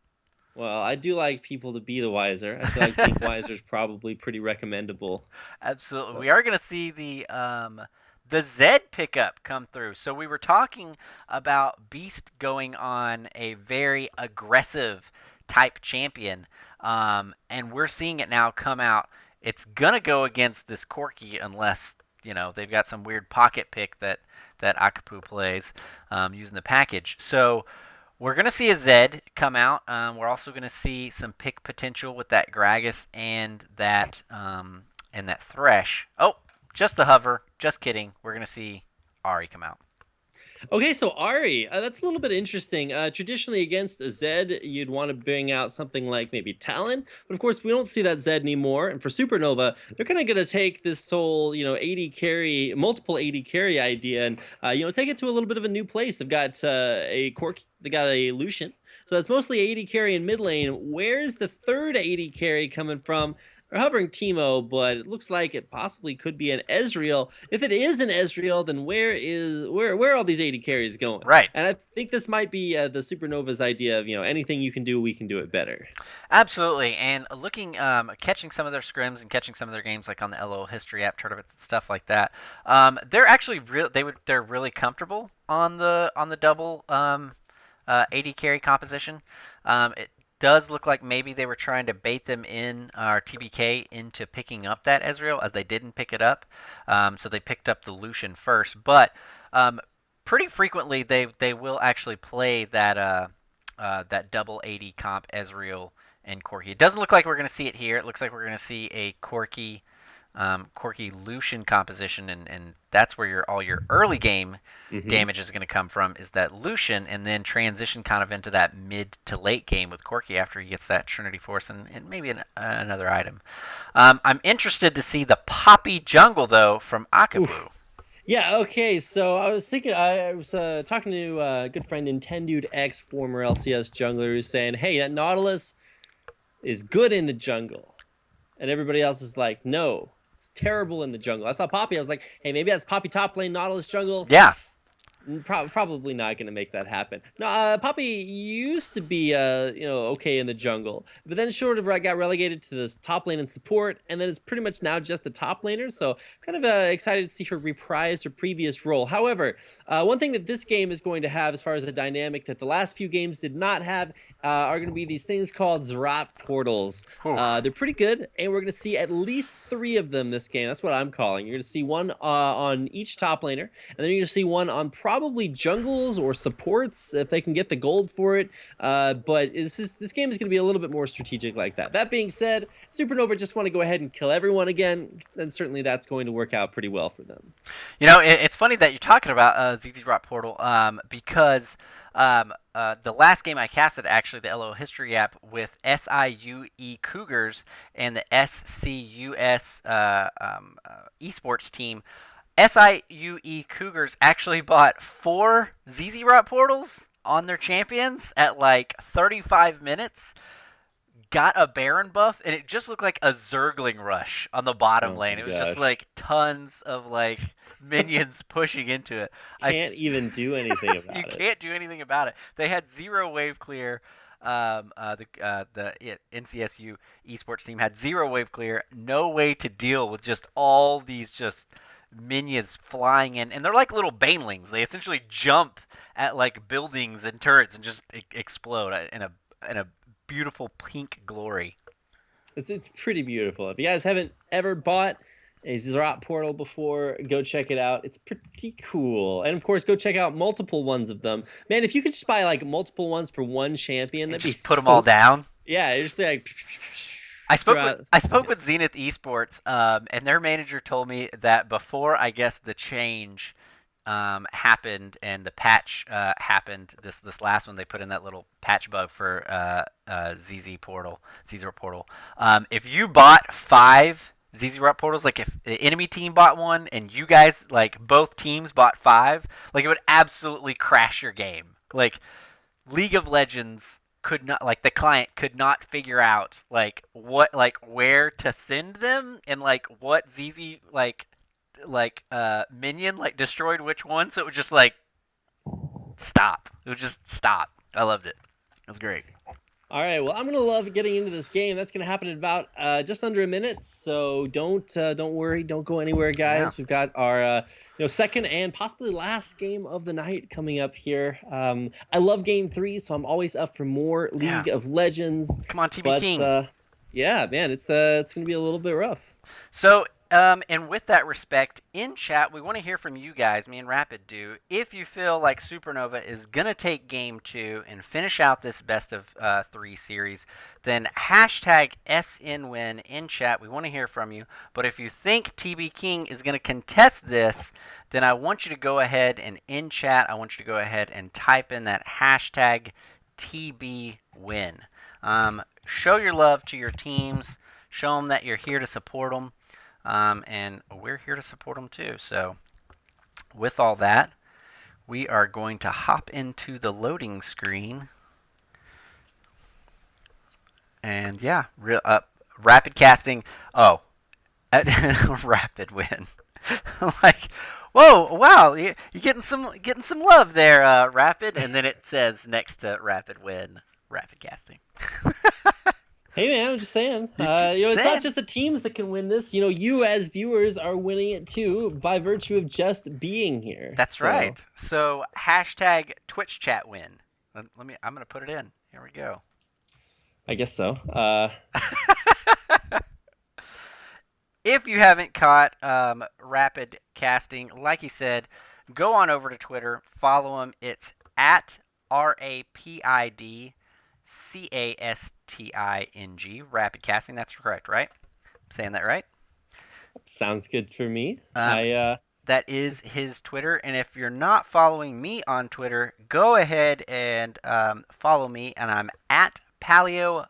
well, I do like people to be the wiser. I feel like being wiser is probably pretty recommendable. Absolutely. So, We are going to see the Zed pickup come through. So we were talking about Beast going on a very aggressive type champion, and we're seeing it now come out. It's gonna go against this Corki unless they've got some weird pocket pick that Akapu plays using the package. So we're going to see a Zed come out. We're also going to see some pick potential with that Gragas and that Thresh. Oh, just the hover. Just kidding. We're going to see Ari come out. okay, so Ari, that's a little bit interesting. Traditionally, against a Zed, you'd want to bring out something like maybe Talon, but of course, we don't see that Zed anymore. And for Supernova, they're kind of going to take this whole, 80 carry, multiple 80 carry idea, and take it to a little bit of a new place. They've got a Corki, they got a Lucian. So that's mostly 80 carry in mid lane. Where's the third 80 carry coming from? They're hovering Teemo, but it looks like it possibly could be an Ezreal. If it is an Ezreal, then where are all these 80 carries going? Right. And I think this might be the Supernova's idea of anything you can do, we can do it better. Absolutely. And looking, catching some of their scrims and catching some of their games, like on the LO History app tournaments and stuff like that. They're actually they're really comfortable on the double 80 carry composition. It does look like maybe they were trying to bait them in, our TBK, into picking up that Ezreal, as they didn't pick it up. So they picked up the Lucian first. But pretty frequently they will actually play that double 80 comp Ezreal and Corki. It doesn't look like we're going to see it here. It looks like we're going to see a Corki Lucian composition, and that's where all your early game damage is going to come from, is that Lucian, and then transition kind of into that mid to late game with Corki after he gets that Trinity Force and maybe another item. I'm interested to see the Poppy jungle, though, from Akabu. Oof. Yeah, okay, so I was thinking, I was talking to a good friend, Nintendude X, former LCS jungler, who's saying, hey, that Nautilus is good in the jungle. And everybody else is like, no, it's terrible in the jungle. I saw Poppy, I was like, hey, maybe that's Poppy top lane, Nautilus jungle. Yeah. Probably not going to make that happen. No, Poppy used to be, okay in the jungle, but then sort of got relegated to this top lane and support, and then it's pretty much now just the top laner. So kind of excited to see her reprise her previous role. However, one thing that this game is going to have, as far as a dynamic that the last few games did not have, are going to be these things called Zerat portals. They're pretty good, and we're going to see at least 3 of them this game. That's what I'm calling. You're going to see one on each top laner, and then you're going to see one on probably jungles or supports if they can get the gold for it. But this game is going to be a little bit more strategic like that. That being said, Supernova just want to go ahead and kill everyone again, and certainly that's going to work out pretty well for them. It's funny that you're talking about ZZ Rock Portal, because the last game I casted, actually, the LO History app, with SIUE Cougars and the SCUS esports team. SIUE Cougars actually bought 4 ZZ Rot portals on their champions at like 35 minutes, got a Baron buff, and it just looked like a Zergling rush on the bottom lane. It was just like tons of like minions pushing into it. Can't even do anything about you it. You can't do anything about it. They had 0 wave clear. The NCSU esports team had 0 wave clear, no way to deal with just all these just minions flying in, and they're like little banelings. They essentially jump at like buildings and turrets and just explode in a beautiful pink glory. It's pretty beautiful. If you guys haven't ever bought a Zerat portal before, go check it out. It's pretty cool. And of course, go check out multiple ones of them. Man, if you could just buy like multiple ones for one champion, that'd just be put them all down. Yeah, just like. I spoke with Zenith Esports, and their manager told me that before, I guess, the change happened and the patch happened, this last one, they put in that little patch bug for ZZ Portal. If you bought 5 ZZ Rot portals, like if the enemy team bought one and you guys, like both teams bought 5, like it would absolutely crash your game. Like League of Legends could not, like the client could not figure out like what, like where to send them and like what ZZ like like minion like destroyed which one, so it would just like stop. It would just stop. I loved it. It was great. All right, well, I'm gonna love getting into this game. That's gonna happen in about just under a minute. So don't worry, don't go anywhere, Yeah. guys. We've got our second and possibly last game of the night coming up here. I love Game 3, so I'm always up for more League of Legends. Come on, TB But King. yeah, man, it's gonna be a little bit rough. So, and with that respect, in chat, we want to hear from you guys, me and Rapid do. If you feel like Supernova is going to take Game 2 and finish out this best of 3 series, then hashtag SNWin in chat. We want to hear from you. But if you think TB King is going to contest this, then I want you to go ahead and in chat, I want you to go ahead and type in that hashtag TBWin. Show your love to your teams. Show them that you're here to support them, and we're here to support them too. So, with all that, we are going to hop into the loading screen, and yeah, rapid casting. Oh, rapid win. Like, whoa, wow, you're getting some love there, rapid, and then it says next to rapid win, rapid casting. Hey man, I'm just saying. It's not just the teams that can win this. You as viewers are winning it too by virtue of just being here. That's right. So hashtag Twitch chat win. I'm gonna put it in. Here we go. I guess so. If you haven't caught Rapid Casting, like he said, go on over to Twitter, follow him. It's at RAPID CASTING, Rapid Casting. That's correct, right? I'm saying that right? Sounds good for me. That is his Twitter, and if you're not following me on Twitter, go ahead and follow me, and I'm at Paleo_ever.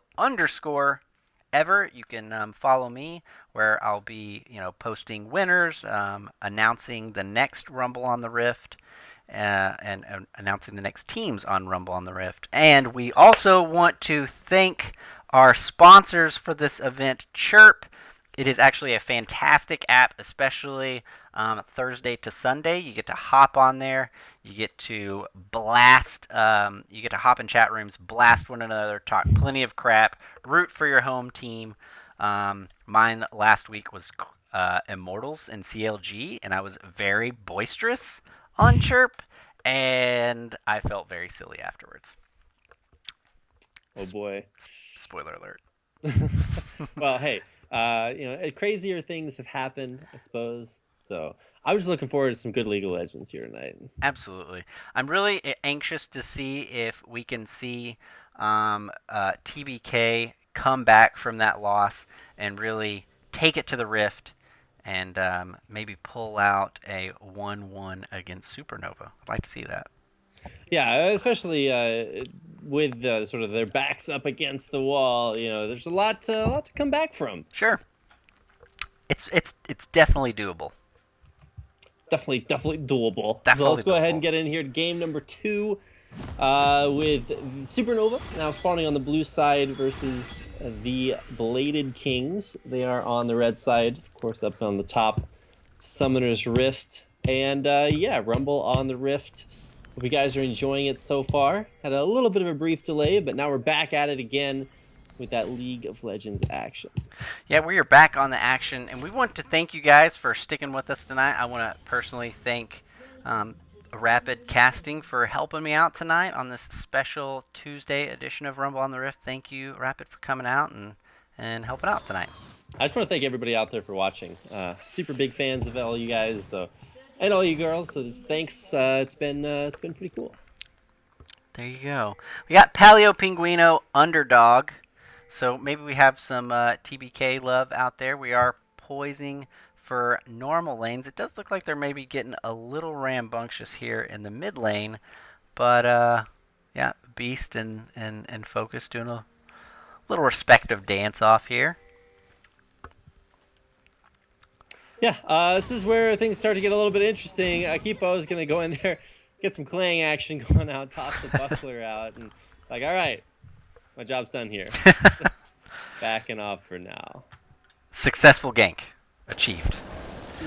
You can follow me, where I'll be, posting winners, announcing the next Rumble on the Rift, and announcing the next teams on Rumble on the Rift. And we also want to thank our sponsors for this event, Chirp. It is actually a fantastic app, especially Thursday to Sunday. You get to hop on there. You get to blast. You get to hop in chat rooms, blast one another, talk plenty of crap, root for your home team. Mine last week was Immortals in CLG, and I was very boisterous on Chirp, and I felt very silly afterwards. Oh boy. Spoiler alert. Well, hey, crazier things have happened, I suppose. So I was just looking forward to some good League of Legends here tonight. Absolutely. I'm really anxious to see if we can see TBK come back from that loss and really take it to the Rift and maybe pull out a 1-1 against Supernova. I'd like to see that. Yeah, especially with sort of their backs up against the wall. There's a lot to come back from. Sure. It's definitely doable. Definitely doable. Definitely so let's go ahead doable. and get in here to game number 2 with Supernova now spawning on the blue side versus the Bladed Kings. They are on the red side, of course, up on the top. Summoner's Rift. And Rumble on the Rift. Hope you guys are enjoying it so far. Had a little bit of a brief delay, but now we're back at it again with that League of Legends action. Yeah, we are back on the action, and we want to thank you guys for sticking with us tonight. I want to personally thank Rapid Casting for helping me out tonight on this special Tuesday edition of Rumble on the Rift. Thank you, Rapid, for coming out and helping out tonight. I just want to thank everybody out there for watching. Super big fans of all you guys, and all you girls. So thanks. It's been pretty cool. There you go. We got Paleo Pinguino underdog. So maybe we have some TBK love out there. We are poising for normal lanes. It does look like they're maybe getting a little rambunctious here in the mid lane. But, Beast and Focus doing a little respective dance-off here. Yeah, this is where things start to get a little bit interesting. Kipo is going to go in there, get some clang action going out, toss the buckler out, and all right, my job's done here. So, backing off for now. Successful gank achieved.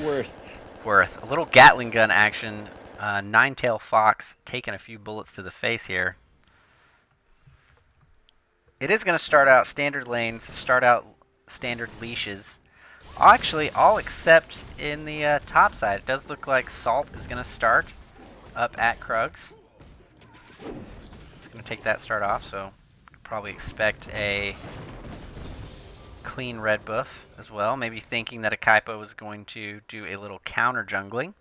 Worth worth. A little Gatling gun action. Ninetail Fox taking a few bullets to the face here. It is going to start out standard lanes, start out standard leashes. Actually, all except in the top side. It does look like Salt is going to start up at Krugs. It's going to take that start off, so probably expect a clean red buff as well. Maybe thinking that a Kaipo was going to do a little counter jungling.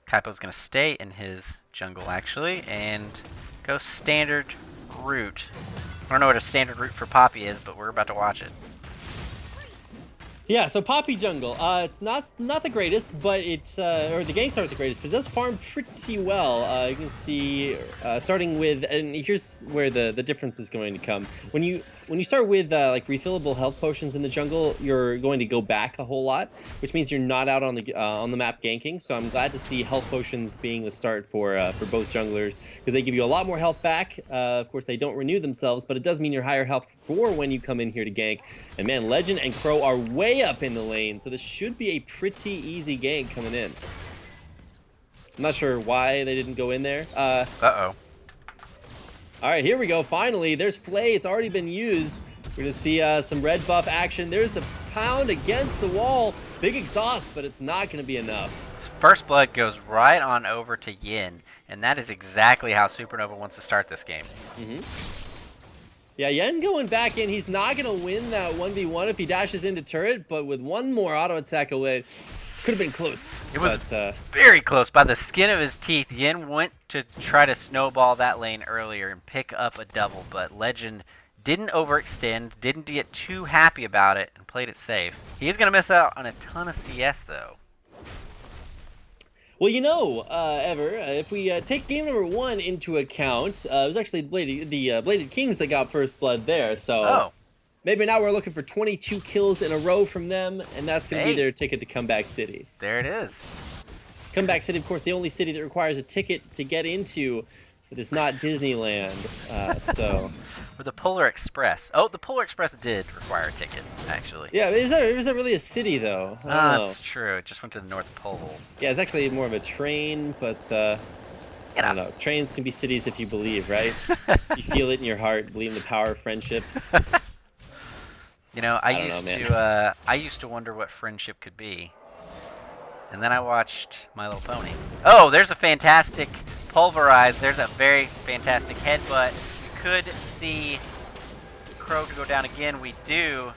Kaipo's going to stay in his jungle, actually, and go standard route. I don't know what a standard route for Poppy is, but we're about to watch it. Yeah, so Poppy jungle. It's not the greatest, but it's or the ganks aren't the greatest, but it does farm pretty well. You can see starting with, and here's where the difference is going to come. When you start with like refillable health potions in the jungle, you're going to go back a whole lot, which means you're not out on the map ganking. So I'm glad to see health potions being the start for both junglers, because they give you a lot more health back. Of course, they don't renew themselves, but it does mean you're higher health for when you come in here to gank. And man, Legend and Crow are way up in the lane, so this should be a pretty easy gank coming in. I'm not sure why they didn't go in there. Uh-oh. All right, here we go. Finally, there's Flay. It's already been used. We're going to see some red buff action. There's the pound against the wall. Big exhaust, but it's not going to be enough. First blood goes right on over to Yin, and that is exactly how Supernova wants to start this game. Yeah, Yen going back in. He's not going to win that 1v1 if he dashes into turret, but with one more auto attack away, could have been close. It was very close. By the skin of his teeth, Yin went to try to snowball that lane earlier and pick up a double, but Legend didn't overextend, didn't get too happy about it, and played it safe. He is going to miss out on a ton of CS, though. Well, you know, Ever, if we take game number 1 into account, it was actually the Bladed Kings that got first blood there, so maybe now we're looking for 22 kills in a row from them, and that's going to be their ticket to Comeback City. There it is. Comeback City, of course, the only city that requires a ticket to get into that is not Disneyland, so... Or the Polar Express. Oh, the Polar Express did require a ticket, actually. Yeah, is that really a city, though? I don't know. That's true. It just went to the North Pole. Yeah, it's actually more of a train, but I don't know. Trains can be cities if you believe, right? You feel it in your heart, believe in the power of friendship. You know, I used to wonder what friendship could be. And then I watched My Little Pony. Oh, there's a fantastic pulverize. There's a very fantastic headbutt. Could see Crow to go down again. We do.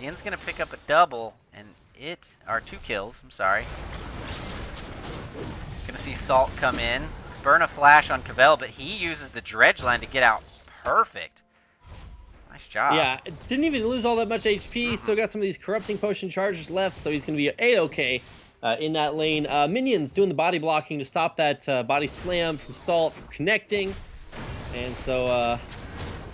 Yin's gonna pick up a double, and or 2 kills. I'm sorry. Gonna see Salt come in, burn a flash on Cavell, but he uses the dredge line to get out. Perfect. Nice job. Yeah, didn't even lose all that much HP. Still got some of these corrupting potion charges left, so he's gonna be a-okay in that lane. Minions doing the body blocking to stop that body slam from Salt from connecting. And so,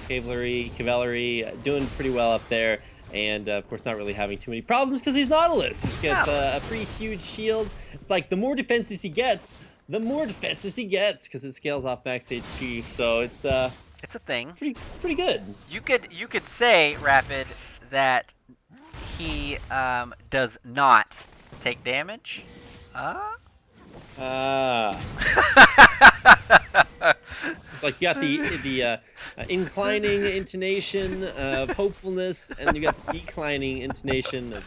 Cavalry doing pretty well up there, and of course not really having too many problems because he's Nautilus. He's got a pretty huge shield. It's like the more defenses he gets, because it scales off max HP. So it's a thing. It's pretty good. You could say, Rapid, that he does not take damage. It's like you got the inclining intonation of hopefulness, and you got the declining intonation of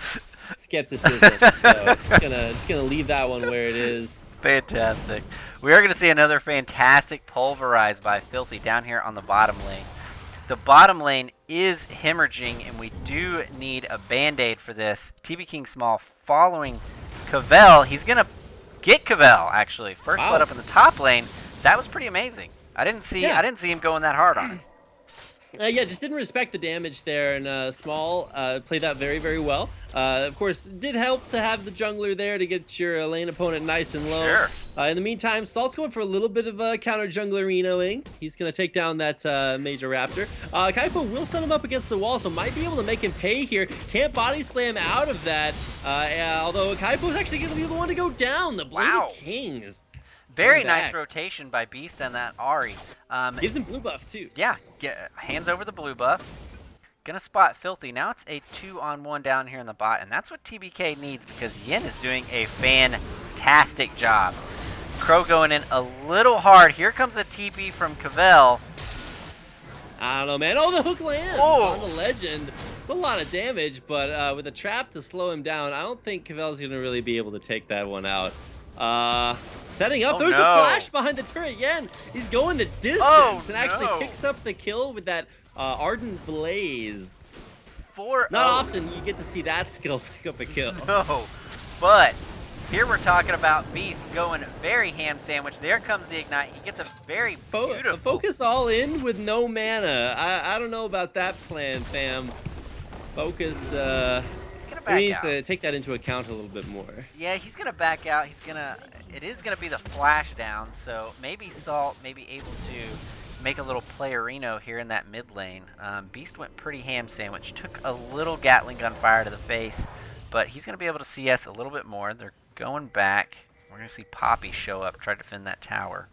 skepticism. So just gonna leave that one where it is. Fantastic. We are gonna see another fantastic pulverize by Filthy down here on the bottom lane. The bottom lane is hemorrhaging, and we do need a band-aid for this. TB King Small following Cavell. He's gonna get Cavell, actually. First blood up in the top lane. That was pretty amazing. I didn't see him going that hard on it. Yeah, just didn't respect the damage there, and Small played that very, very well. Of course, did help to have the jungler there to get your lane opponent nice and low. Sure. In the meantime, Salt's going for a little bit of a counter junglerinoing. He's going to take down that major raptor. Kaipo will set him up against the wall, so might be able to make him pay here. Can't body slam out of that, although Kaipo's actually going to be the one to go down. The Bladed Kings. Very nice rotation by Beast and that Ahri. Gives him blue buff, too. Yeah, hands over the blue buff. Gonna spot Filthy. Now it's a 2-on-1 down here in the bot, and that's what TBK needs because Yin is doing a fantastic fantastic job. Crow going in a little hard. Here comes a TP from Cavell. I don't know, man. Oh, the hook lands on the legend. It's a lot of damage, but with a trap to slow him down, I don't think Cavell's going to really be able to take that one out. Setting up. There's the flash behind the turret again. He's going the distance and actually picks up the kill with that Ardent Blaze. Not often you get to see that skill pick up a kill. No, but here we're talking about Beast going very ham sandwich. There comes the ignite. He gets a very beautiful focus all in with no mana. I don't know about that plan, fam. Focus he needs to take that into account a little bit more. Yeah, he's gonna back out. It is gonna be the flash down, so maybe Salt may be able to make a little playerino here in that mid lane. Beast went pretty ham sandwich. Took a little Gatling gun fire to the face, but he's gonna be able to CS a little bit more. They're going back. We're gonna see Poppy show up, try to defend that tower.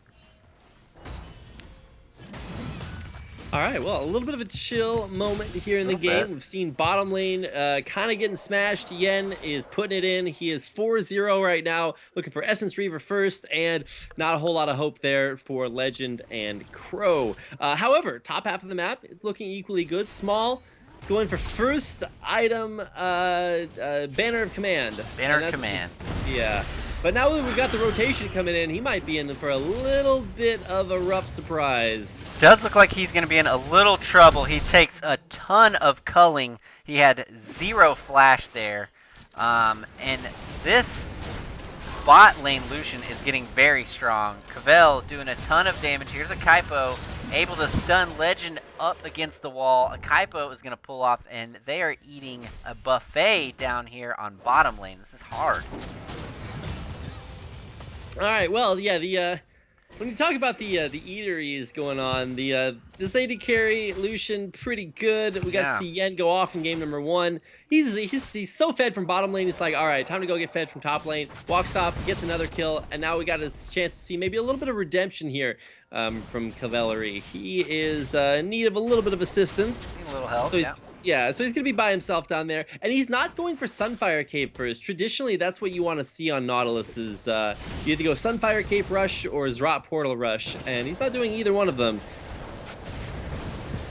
All right, well, a little bit of a chill moment here in the game. We've seen bottom lane kind of getting smashed. Yen is putting it in. He is 4-0 right now, looking for Essence Reaver first, and not a whole lot of hope there for Legend and Crow. However, top half of the map is looking equally good. Small, it's going for first item, Banner of Command. Banner of Command. Yeah. But now that we've got the rotation coming in, he might be in for a little bit of a rough surprise. Does look like he's going to be in a little trouble. He takes a ton of culling. He had 0 flash there. And this bot lane Lucian is getting very strong. Cavell doing a ton of damage. Here's a Kaipo able to stun Legend up against the wall. A Kaipo is going to pull off, and they are eating a buffet down here on bottom lane. This is hard. All right, well, yeah, when you talk about the eateries going on, this AD carry Lucian pretty good. We got to see Yen go off in game number 1. He's so fed from bottom lane. It's like, all right, time to go get fed from top lane. Walks top, gets another kill, and now we got a chance to see maybe a little bit of redemption here from Cavalry. He is in need of a little bit of assistance. A little help. So so he's going to be by himself down there. And he's not going for Sunfire Cape first. Traditionally, that's what you want to see on Nautilus is you either go Sunfire Cape Rush or Zrot Portal Rush. And he's not doing either one of them.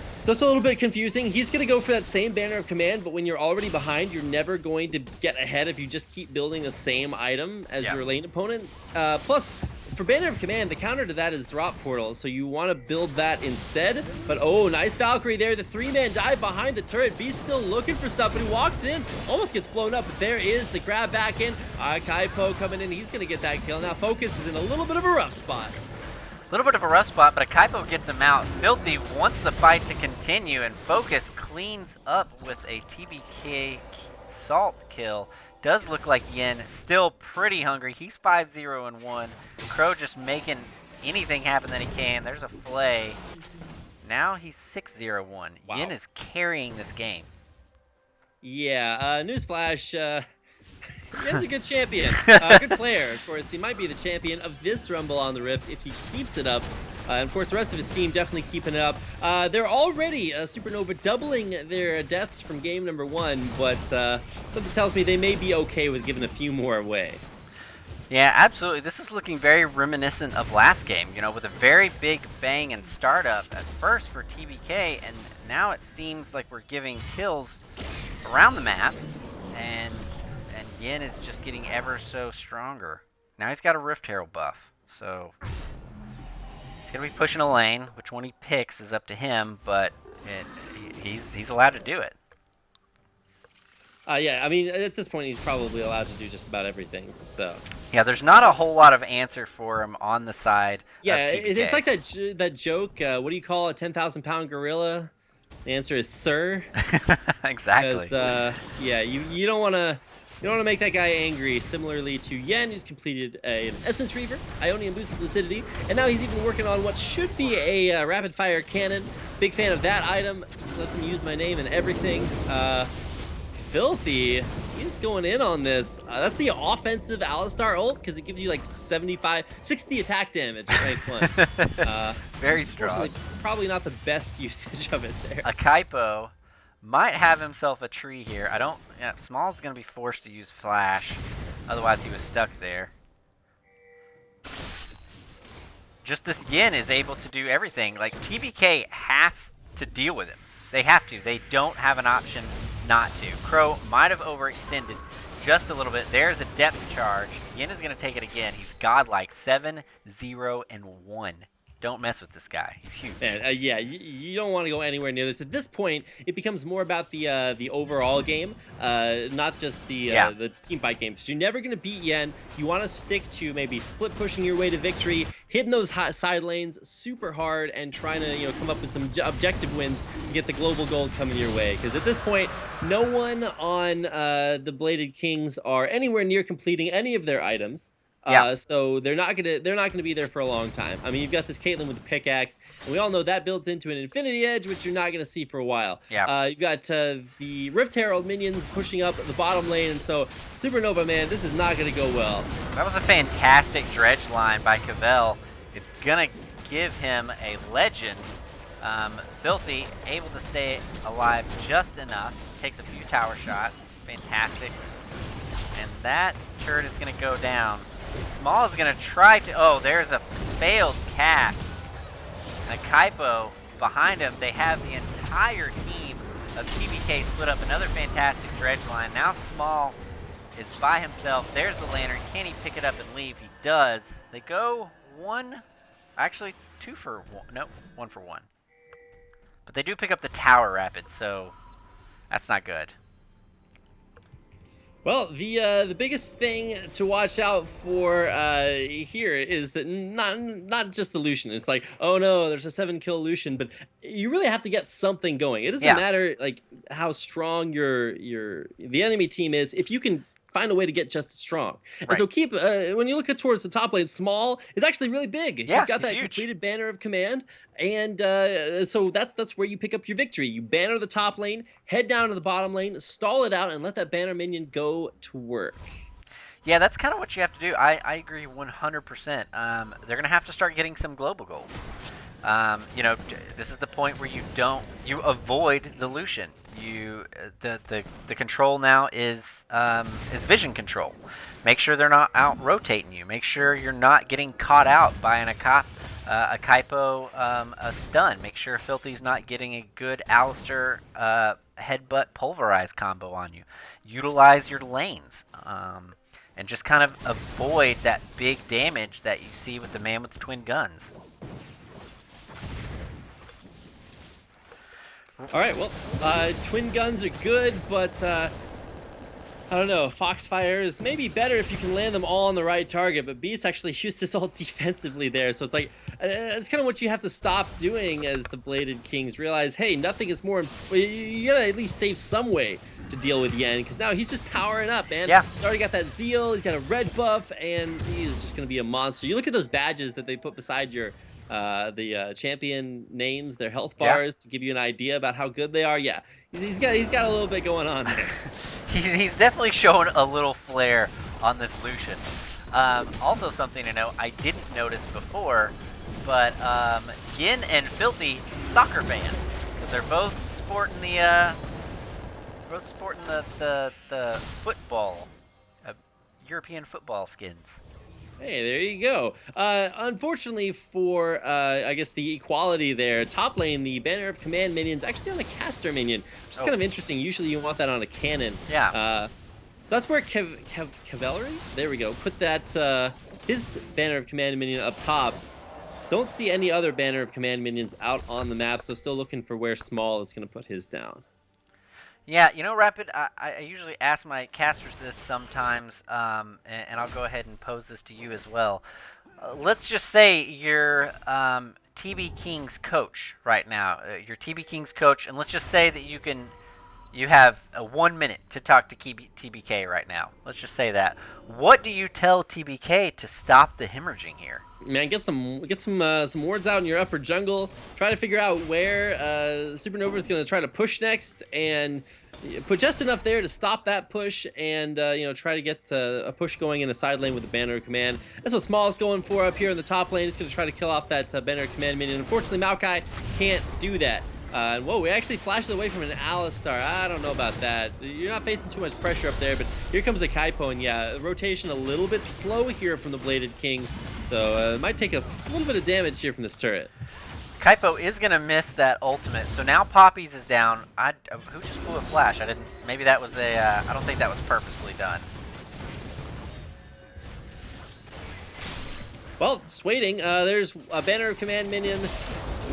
So it's a little bit confusing. He's going to go for that same Banner of Command, but when you're already behind, you're never going to get ahead if you just keep building the same item as your lane opponent. Plus, for Banner of Command, the counter to that is Zrot Portal, so you want to build that instead. But oh, nice Valkyrie there. The 3-man dive behind the turret. Beast still looking for stuff, but he walks in, almost gets blown up, but there is the grab back in. Kaipo coming in. He's going to get that kill. Now Focus is in a little bit of a rough spot. A little bit of a rough spot, but a Kaipo gets him out. Filthy wants the fight to continue, and Focus cleans up with a TBK Salt kill. Does look like Yen still pretty hungry. He's 5-0-1. Crow just making anything happen that he can. There's a flay. Now he's 6-0-1. Wow. Yen is carrying this game. Yeah, newsflash, Yen's a good champion. Good player, of course. He might be the champion of this Rumble on the Rift if he keeps it up. And of course, the rest of his team definitely keeping it up. They're already Supernova doubling their deaths from game number 1, but something tells me they may be okay with giving a few more away. Yeah, absolutely. This is looking very reminiscent of last game, you know, with a very big bang and startup at first for TBK, and now it seems like we're giving kills around the map, and Yen is just getting ever so stronger. Now he's got a Rift Herald buff, so he's going to be pushing a lane. Which one he picks is up to him, but he's allowed to do it. Yeah, I mean, at this point, he's probably allowed to do just about everything, so. Yeah, there's not a whole lot of answer for him on the side. Yeah, it's like that joke, what do you call a 10,000-pound gorilla? The answer is sir. Exactly. Because, yeah, you don't want to... You don't want to make that guy angry, similarly to Yen, who's completed an Essence Reaver, Ionian Boost of Lucidity, and now he's even working on what should be a rapid-fire cannon. Big fan of that item. Let them use my name and everything. Filthy, he's going in on this. That's the offensive Alistar ult, because it gives you like 60 attack damage at rank 1. Very strong. Probably not the best usage of it there. A Kaipo might have himself a tree here. Yeah, Small's going to be forced to use Flash. Otherwise, he was stuck there. just this Yin is able to do everything. Like, TBK has to deal with him. They have to. They don't have an option not to. Crow might have overextended just a little bit. There's a depth charge. Yin is going to take it again. He's godlike. 7, 0, and 1. Don't mess with this guy. He's huge. Man, yeah, you don't want to go anywhere near this. At this point, it becomes more about the overall game, not just the team fight game. So you're never going to beat Yen. You want to stick to maybe split pushing your way to victory, hitting those hot side lanes super hard, and trying to come up with some objective wins to get the global gold coming your way. Because at this point, no one on the Bladed Kings are anywhere near completing any of their items. So they're not gonna be there for a long time. I mean, you've got this Caitlyn with the pickaxe, and we all know that builds into an Infinity Edge, which you're not gonna see for a while. You've got the Rift Herald minions pushing up the bottom lane, and so Supernova, man, this is not gonna go well. That was a fantastic dredge line by Cavell. It's gonna give him a legend. Filthy able to stay alive just enough. Takes a few tower shots. Fantastic. And that turret is gonna go down. Small is going to try to... Oh, there's a failed cast. And a Kaipo behind him. They have the entire team of TBK split up. Another fantastic dredge line. Now Small is by himself. There's the lantern. Can he pick it up and leave? He does. They go 1... Actually, 2 for 1. Nope, 1 for 1. But they do pick up the tower rapid, so that's not good. Well, the biggest thing to watch out for here is that not just the Lucian. It's like, oh no, there's a 7-kill Lucian, but you really have to get something going. It doesn't matter like how strong the enemy team is if you can find a way to get just as strong. Right. And so keep when you look at towards the top lane, Small is actually really big. Yeah, he's got that huge. completed banner of command, and so that's where you pick up your victory. You banner the top lane, head down to the bottom lane, stall it out, and let that banner minion go to work. Yeah, that's kind of what you have to do. I agree 100%. They're going to have to start getting some global gold. This is the point where you avoid the Lucian. The control now is vision control. Make sure they're not out rotating you. Make sure you're not getting caught out by a Kaipo a stun. Make sure Filthy's not getting a good Alistair headbutt pulverize combo on you. Utilize your lanes. And just kind of avoid that big damage that you see with the man with the twin guns. All right, well, twin guns are good, but I don't know. Foxfire is maybe better if you can land them all on the right target, but Beast actually used this all defensively there, so it's like it's kind of what you have to stop doing as the Bladed Kings realize, hey, nothing is more. You gotta at least save some way to deal with Yen, because now he's just powering up, man. Yeah. He's already got that zeal. He's got a red buff, and he is just gonna be a monster. You look at those badges that they put beside your. The champion names, their health bars, to give you an idea about how good they are. Yeah, he's got a little bit going on there. He's definitely showing a little flair on this Lucian. Also something to note, I didn't notice before, but Gin and Filthy soccer fans. They're both sporting the football, European football skins. Hey, there you go. Unfortunately for, I guess, the equality there, top lane, the banner of command minion's actually on a caster minion, which is kind of interesting. Usually you want that on a cannon. Yeah. So that's where Cavalry, there we go, put that, his banner of command minion up top. Don't see any other banner of command minions out on the map, so still looking for where Small is going to put his down. Yeah, Rapid, I usually ask my casters this sometimes, and I'll go ahead and pose this to you as well. Let's just say you're TB King's coach right now. You're TB King's coach, and let's just say that you have 1 minute to talk to TBK right now. Let's just say that. What do you tell TBK to stop the hemorrhaging here? Man, get some wards out in your upper jungle. Try to figure out where Supernova is going to try to push next, and put just enough there to stop that push, and try to get a push going in a side lane with the banner of command. That's what Small is going for up here in the top lane. He's going to try to kill off that banner of command minion. Unfortunately, Maokai can't do that. Whoa, we actually flashed away from an Alistar. I don't know about that. You're not facing too much pressure up there, but here comes a Kaipo, and yeah, rotation a little bit slow here from the Bladed Kings, so it might take a little bit of damage here from this turret. Kaipo is gonna miss that ultimate, so now Poppies is down. Who just blew a flash? I didn't. Maybe that was a. I don't think that was purposefully done. Well, it's waiting. There's a Banner of Command minion.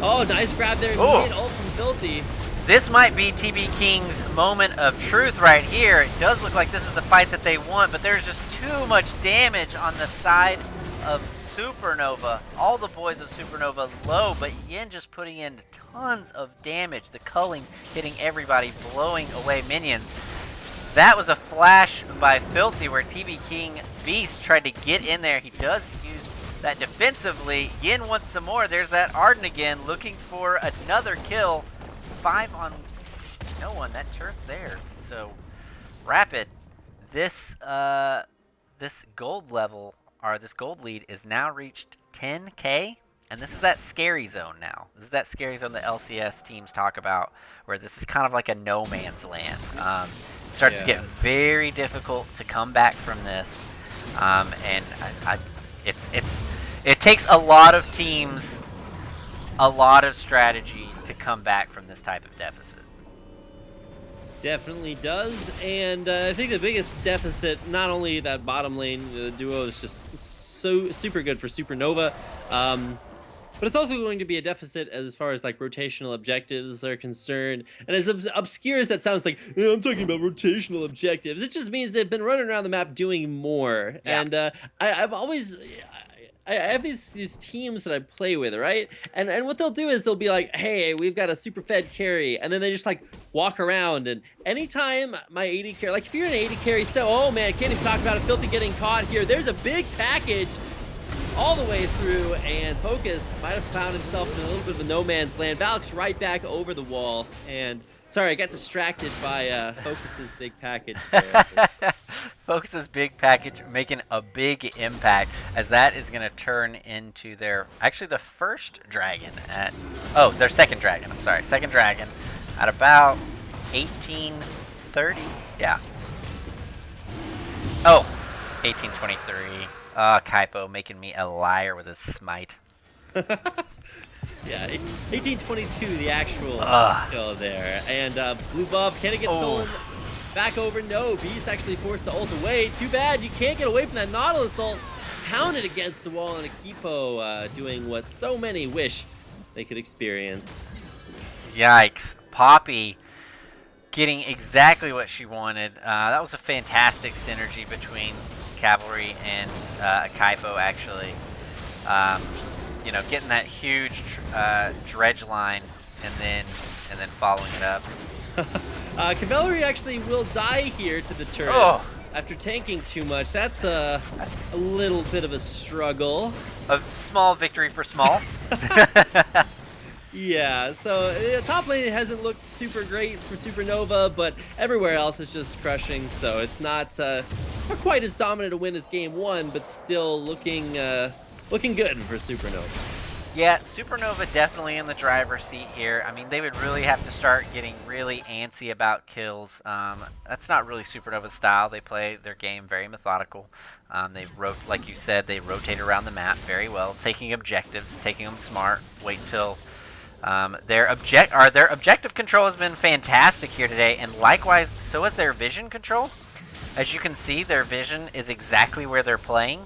Oh, nice grab there. Oh. Ult from Filthy. This might be TB King's moment of truth right here. It does look like this is the fight that they want, but there's just too much damage on the side of Supernova. All the boys of Supernova low, but Yin just putting in tons of damage. The culling hitting everybody, blowing away minions. That was a flash by Filthy where TB King Beast tried to get in there. He does use that defensively. Yin wants some more. There's that Arden again, looking for another kill. 5 on no one. That turret's theirs. So Rapid, this gold level, or this gold lead, is now reached 10K, and this is that scary zone now. This is that scary zone that LCS teams talk about, where this is kind of like a no man's land. It starts to get very difficult to come back from this, and it takes a lot of teams, a lot of strategy to come back from this type of deficit. Definitely does, and I think the biggest deficit, not only that bottom lane, the duo is just so super good for Supernova, but it's also going to be a deficit as far as like rotational objectives are concerned. And as obscure as that sounds, like I'm talking about rotational objectives, it just means they've been running around the map doing more. Yeah. And I have these teams that I play with, right? And what they'll do is they'll be like, hey, we've got a super fed carry. And then they just like walk around. And anytime my AD carry, like if you're an AD carry still, oh man, can't even talk about it. Filthy getting caught here. There's a big package all the way through. And Focus might have found himself in a little bit of a no man's land. Valk's right back over the wall. And sorry, I got distracted by Focus's big package there. Focus's big package making a big impact, as that is going to turn into their, actually the first dragon at, oh, their second dragon, I'm sorry, second dragon at about 1830, yeah. Oh, 1823. Kaipo making me a liar with his smite. Yeah, 1822, the actual kill there. And blue buff, can it get stolen? Back over, no. Beast actually forced to ult away. Too bad, you can't get away from that Nautilus ult. Pounded against the wall, and Akipo doing what so many wish they could experience. Yikes. Poppy getting exactly what she wanted. That was a fantastic synergy between Cavalry and Kaipo, actually. You know, getting that huge dredge line and then following it up. Cavalry actually will die here to the turret after tanking too much. That's a little bit of a struggle. A small victory for small. Yeah, so top lane hasn't looked super great for Supernova, but everywhere else is just crushing, so it's not quite as dominant a win as game one, but still looking good for Supernova. Yeah, Supernova definitely in the driver's seat here. I mean, they would really have to start getting really antsy about kills. That's not really Supernova's style. They play their game very methodical. Like you said, they rotate around the map very well, taking objectives, taking them smart. Wait until their objective control has been fantastic here today, and likewise, so is their vision control. As you can see, their vision is exactly where they're playing.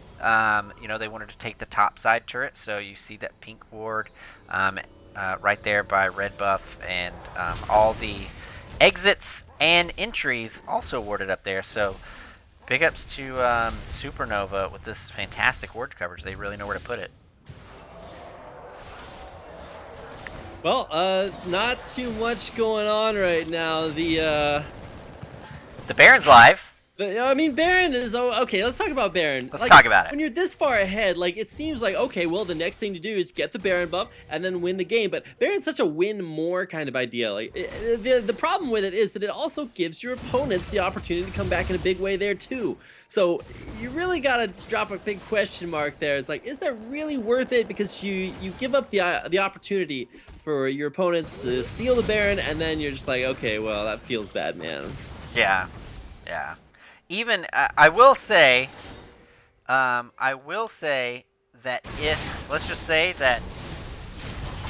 You know, they wanted to take the top side turret, so you see that pink ward right there by red buff, and all the exits and entries also warded up there. So big ups to Supernova with this fantastic ward coverage. They really know where to put it. Well, not too much going on right now. The Baron's live. I mean, Baron is okay. Let's talk about Baron. Let's talk about it. When you're this far ahead, like it seems like okay, well, the next thing to do is get the Baron buff and then win the game. But Baron's such a win more kind of idea. Like the problem with it is that it also gives your opponents the opportunity to come back in a big way there too. So you really gotta drop a big question mark there. It's like, is that really worth it? Because you give up the opportunity for your opponents to steal the Baron, and then you're just like, okay, well, that feels bad, man. Yeah, yeah. Even I will say that if, let's just say that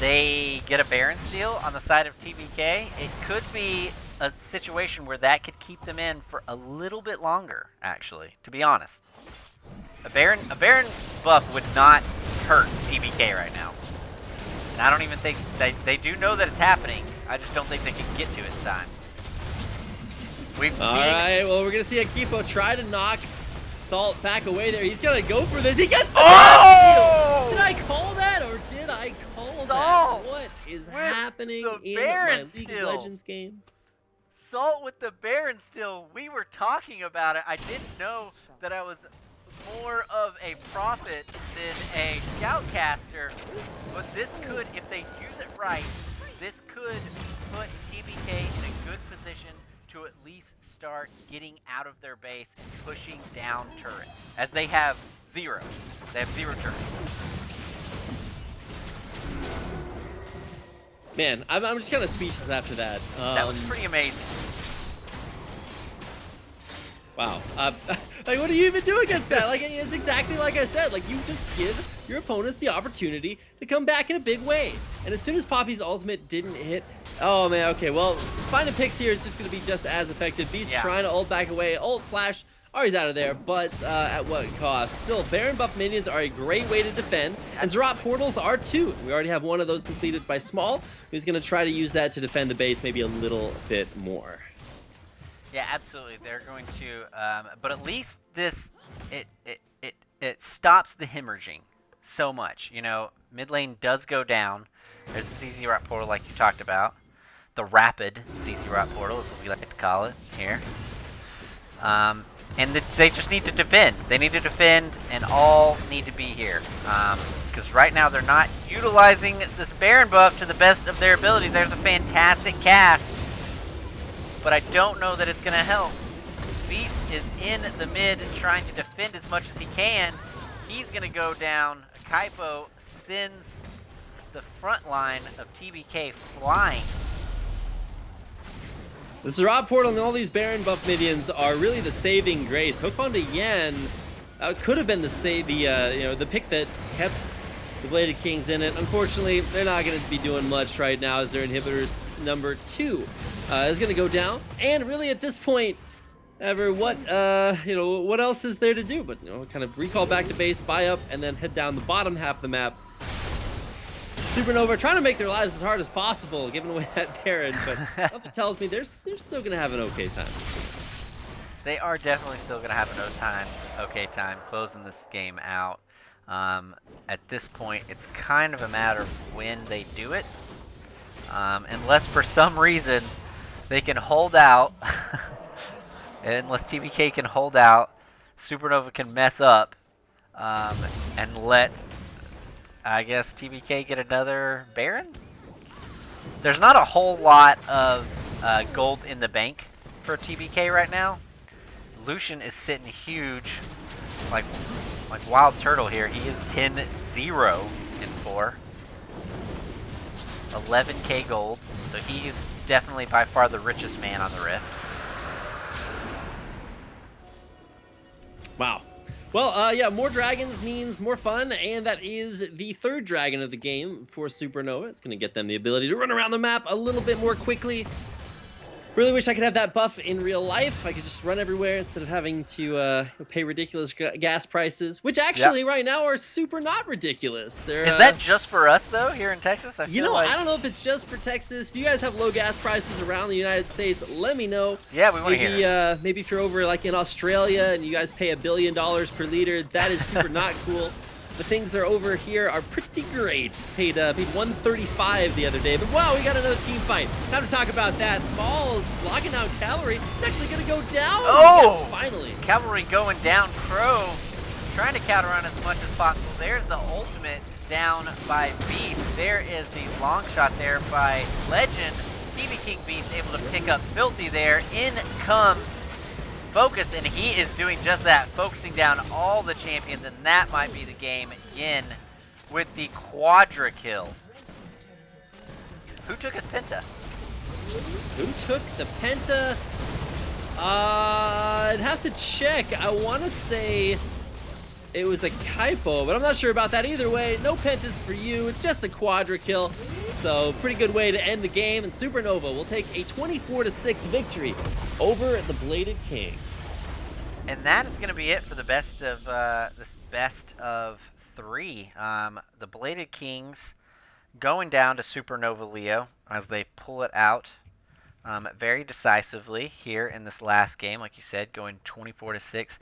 they get a Baron steal on the side of TBK, it could be a situation where that could keep them in for a little bit longer, actually, to be honest. A Baron buff would not hurt TBK right now. And I don't even think, they do know that it's happening, I just don't think they can get to it in time. We've seen. All right, well, we're gonna see Akipo try to knock Salt back away there. He's gonna go for this. He gets the Oh! Did I call that, or did I call that? What is happening in my League of Legends games? Salt with the Baron still. We were talking about it. I didn't know that I was more of a prophet than a shoutcaster, but this could, if they use it right, this could put TBK in a good position to at least start getting out of their base and pushing down turrets, as they have zero. They have 0 turrets. Man, I'm just kind of speechless after that. That was pretty amazing. Wow. Like, what do you even do against that? Like, it's exactly like I said. Like, you just give your opponents the opportunity to come back in a big way. And as soon as Poppy's ultimate didn't hit, oh man, okay, well, finding picks here is just going to be just as effective. Beast trying to ult back away, ult flash, Ari's out of there, but at what cost? Still, Baron buff minions are a great way to defend, and Zerat portals are too. We already have one of those completed by Small, who's going to try to use that to defend the base maybe a little bit more. Yeah, absolutely. They're going to, but at least this, it stops the hemorrhaging so much. You know, mid lane does go down. There's the ZZ Rot portal like you talked about. The rapid ZZ Rot portal is what we like to call it here. And they just need to defend. They need to defend, and all need to be here. Because right now they're not utilizing this Baron buff to the best of their abilities. There's a fantastic cast, but I don't know that it's going to help. Beast is in the mid trying to defend as much as he can. He's going to go down. Kaipo sends the front line of TBK flying. The Zerat portal and all these Baron buff minions are really the saving grace. Hook onto Yen could have been the pick that kept the Bladed Kings in it. Unfortunately, they're not going to be doing much right now as their inhibitors number 2 is going to go down. And really at this point, what else is there to do? But kind of recall back to base, buy up, and then head down the bottom half of the map. Supernova trying to make their lives as hard as possible, giving away that Baron, but something tells me they're still going to have an okay time. They are definitely still going to have an okay time closing this game out. At this point, it's kind of a matter of when they do it. Unless for some reason they can hold out, unless TBK can hold out, Supernova can mess up and let, I guess, TBK get another Baron? There's not a whole lot of gold in the bank for TBK right now. Lucian is sitting huge, like Wild Turtle here. He is 10-0 in 4. 11k gold, so he's definitely by far the richest man on the Rift. Wow. Well, yeah, more dragons means more fun, and that is the 3rd dragon of the game for Supernova. It's going to get them the ability to run around the map a little bit more quickly. Really wish I could have that buff in real life. I could just run everywhere instead of having to pay ridiculous gas prices, which actually right now are super not ridiculous. Is that just for us, though, here in Texas? I don't know if it's just for Texas. If you guys have low gas prices around the United States, let me know. Yeah, we want to hear. Maybe if you're over like in Australia and you guys pay $1 billion per liter, that is super not cool. but things are over here are pretty great. Paid 135 the other day, but wow, we got another team fight. Time to talk about that. Small locking down Cavalry. It's actually gonna go down. Oh! Yes, finally. Cavalry going down. Crow trying to counter on as much as possible. There's the ultimate down by Beast. There is the long shot there by Legend. TV King Beast able to pick up Filthy there. In comes Focus, and he is doing just that, focusing down all the champions, and that might be the game. Yin with the quadra kill. Who took his Penta? Who took the Penta? I'd have to check. I want to say it was a Kaipo, but I'm not sure about that. Either way, no Pentas for you. It's just a quadra kill. So pretty good way to end the game. And Supernova will take a 24-6 victory over the Bladed Kings. And that is going to be it for the best of this best of 3. The Bladed Kings going down to Supernova Leo as they pull it out very decisively here in this last game. Like you said, going 24-6.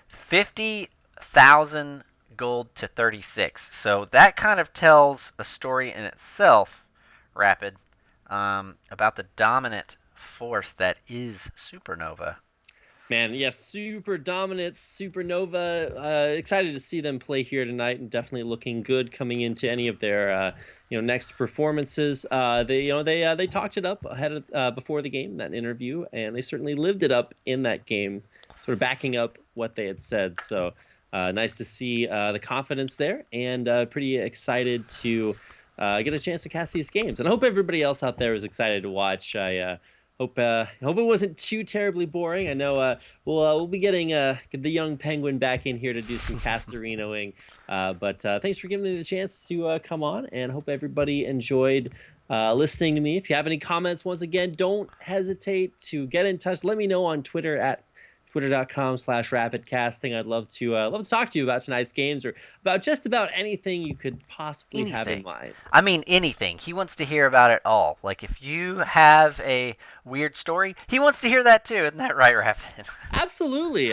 50,000 gold to 36. So that kind of tells a story in itself, Rapid, about the dominant force that is Supernova. Man, yes, super dominant Supernova. Excited to see them play here tonight, and definitely looking good coming into any of their next performances. They talked it up ahead of before the game, that interview, and they certainly lived it up in that game, sort of backing up what they had said. So nice to see the confidence there, and pretty excited to get a chance to cast these games. And I hope everybody else out there is excited to watch. I hope it wasn't too terribly boring. I know we'll be getting the young Penguin back in here to do some Castorinoing. But thanks for giving me the chance to come on, and hope everybody enjoyed listening to me. If you have any comments, once again, don't hesitate to get in touch. Let me know on Twitter at twitter.com/rapidcasting. I'd love to talk to you about tonight's games, or about just about anything you could possibly have in mind. I mean, anything. He wants to hear about it all. Like, if you have a weird story, he wants to hear that too. Isn't that right, Rapid? Absolutely.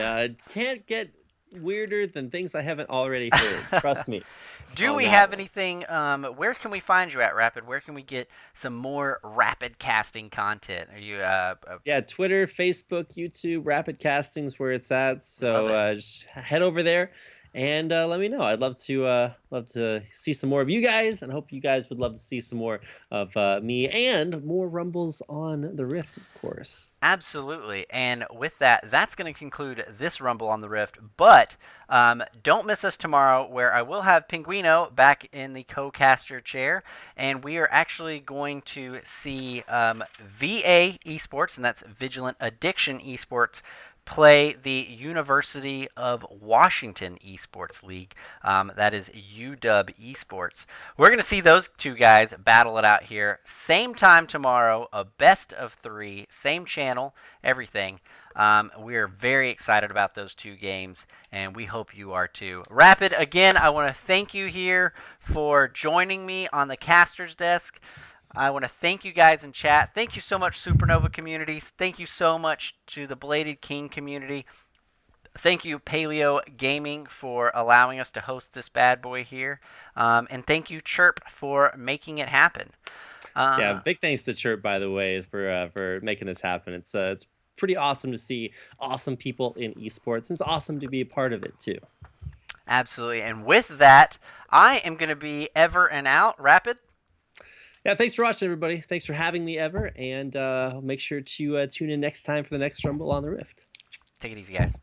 Can't get weirder than things I haven't already heard. Trust me. Do we have anything? Where can we find you at, Rapid? Where can we get some more Rapid casting content? Are you? Yeah, Twitter, Facebook, YouTube. Rapid Casting's where it's at. So just head over there and let me know. I'd love to see some more of you guys, and hope you guys would love to see some more of me, and more Rumbles on the Rift, of course. Absolutely. And with that, that's going to conclude this Rumble on the Rift. But don't miss us tomorrow, where I will have Pinguino back in the co-caster chair, and we are actually going to see VA Esports, and that's Vigilant Addiction Esports, play the University of Washington Esports League. That is UW Esports. We're going to see those two guys battle it out here. Same time tomorrow, a best of 3, same channel, everything. We're very excited about those two games, and we hope you are too. Rapid, again, I want to thank you here for joining me on the caster's desk. I want to thank you guys in chat. Thank you so much, Supernova communities. Thank you so much to the Bladed King community. Thank you, Paleo Gaming, for allowing us to host this bad boy here. And thank you, Chirp, for making it happen. Yeah, big thanks to Chirp, by the way, for making this happen. It's pretty awesome to see awesome people in esports, and it's awesome to be a part of it too. Absolutely. And with that, I am going to be ever and out. Rapid? Yeah, thanks for watching, everybody. Thanks for having me, Ever, and make sure to tune in next time for the next Rumble on the Rift. Take it easy, guys.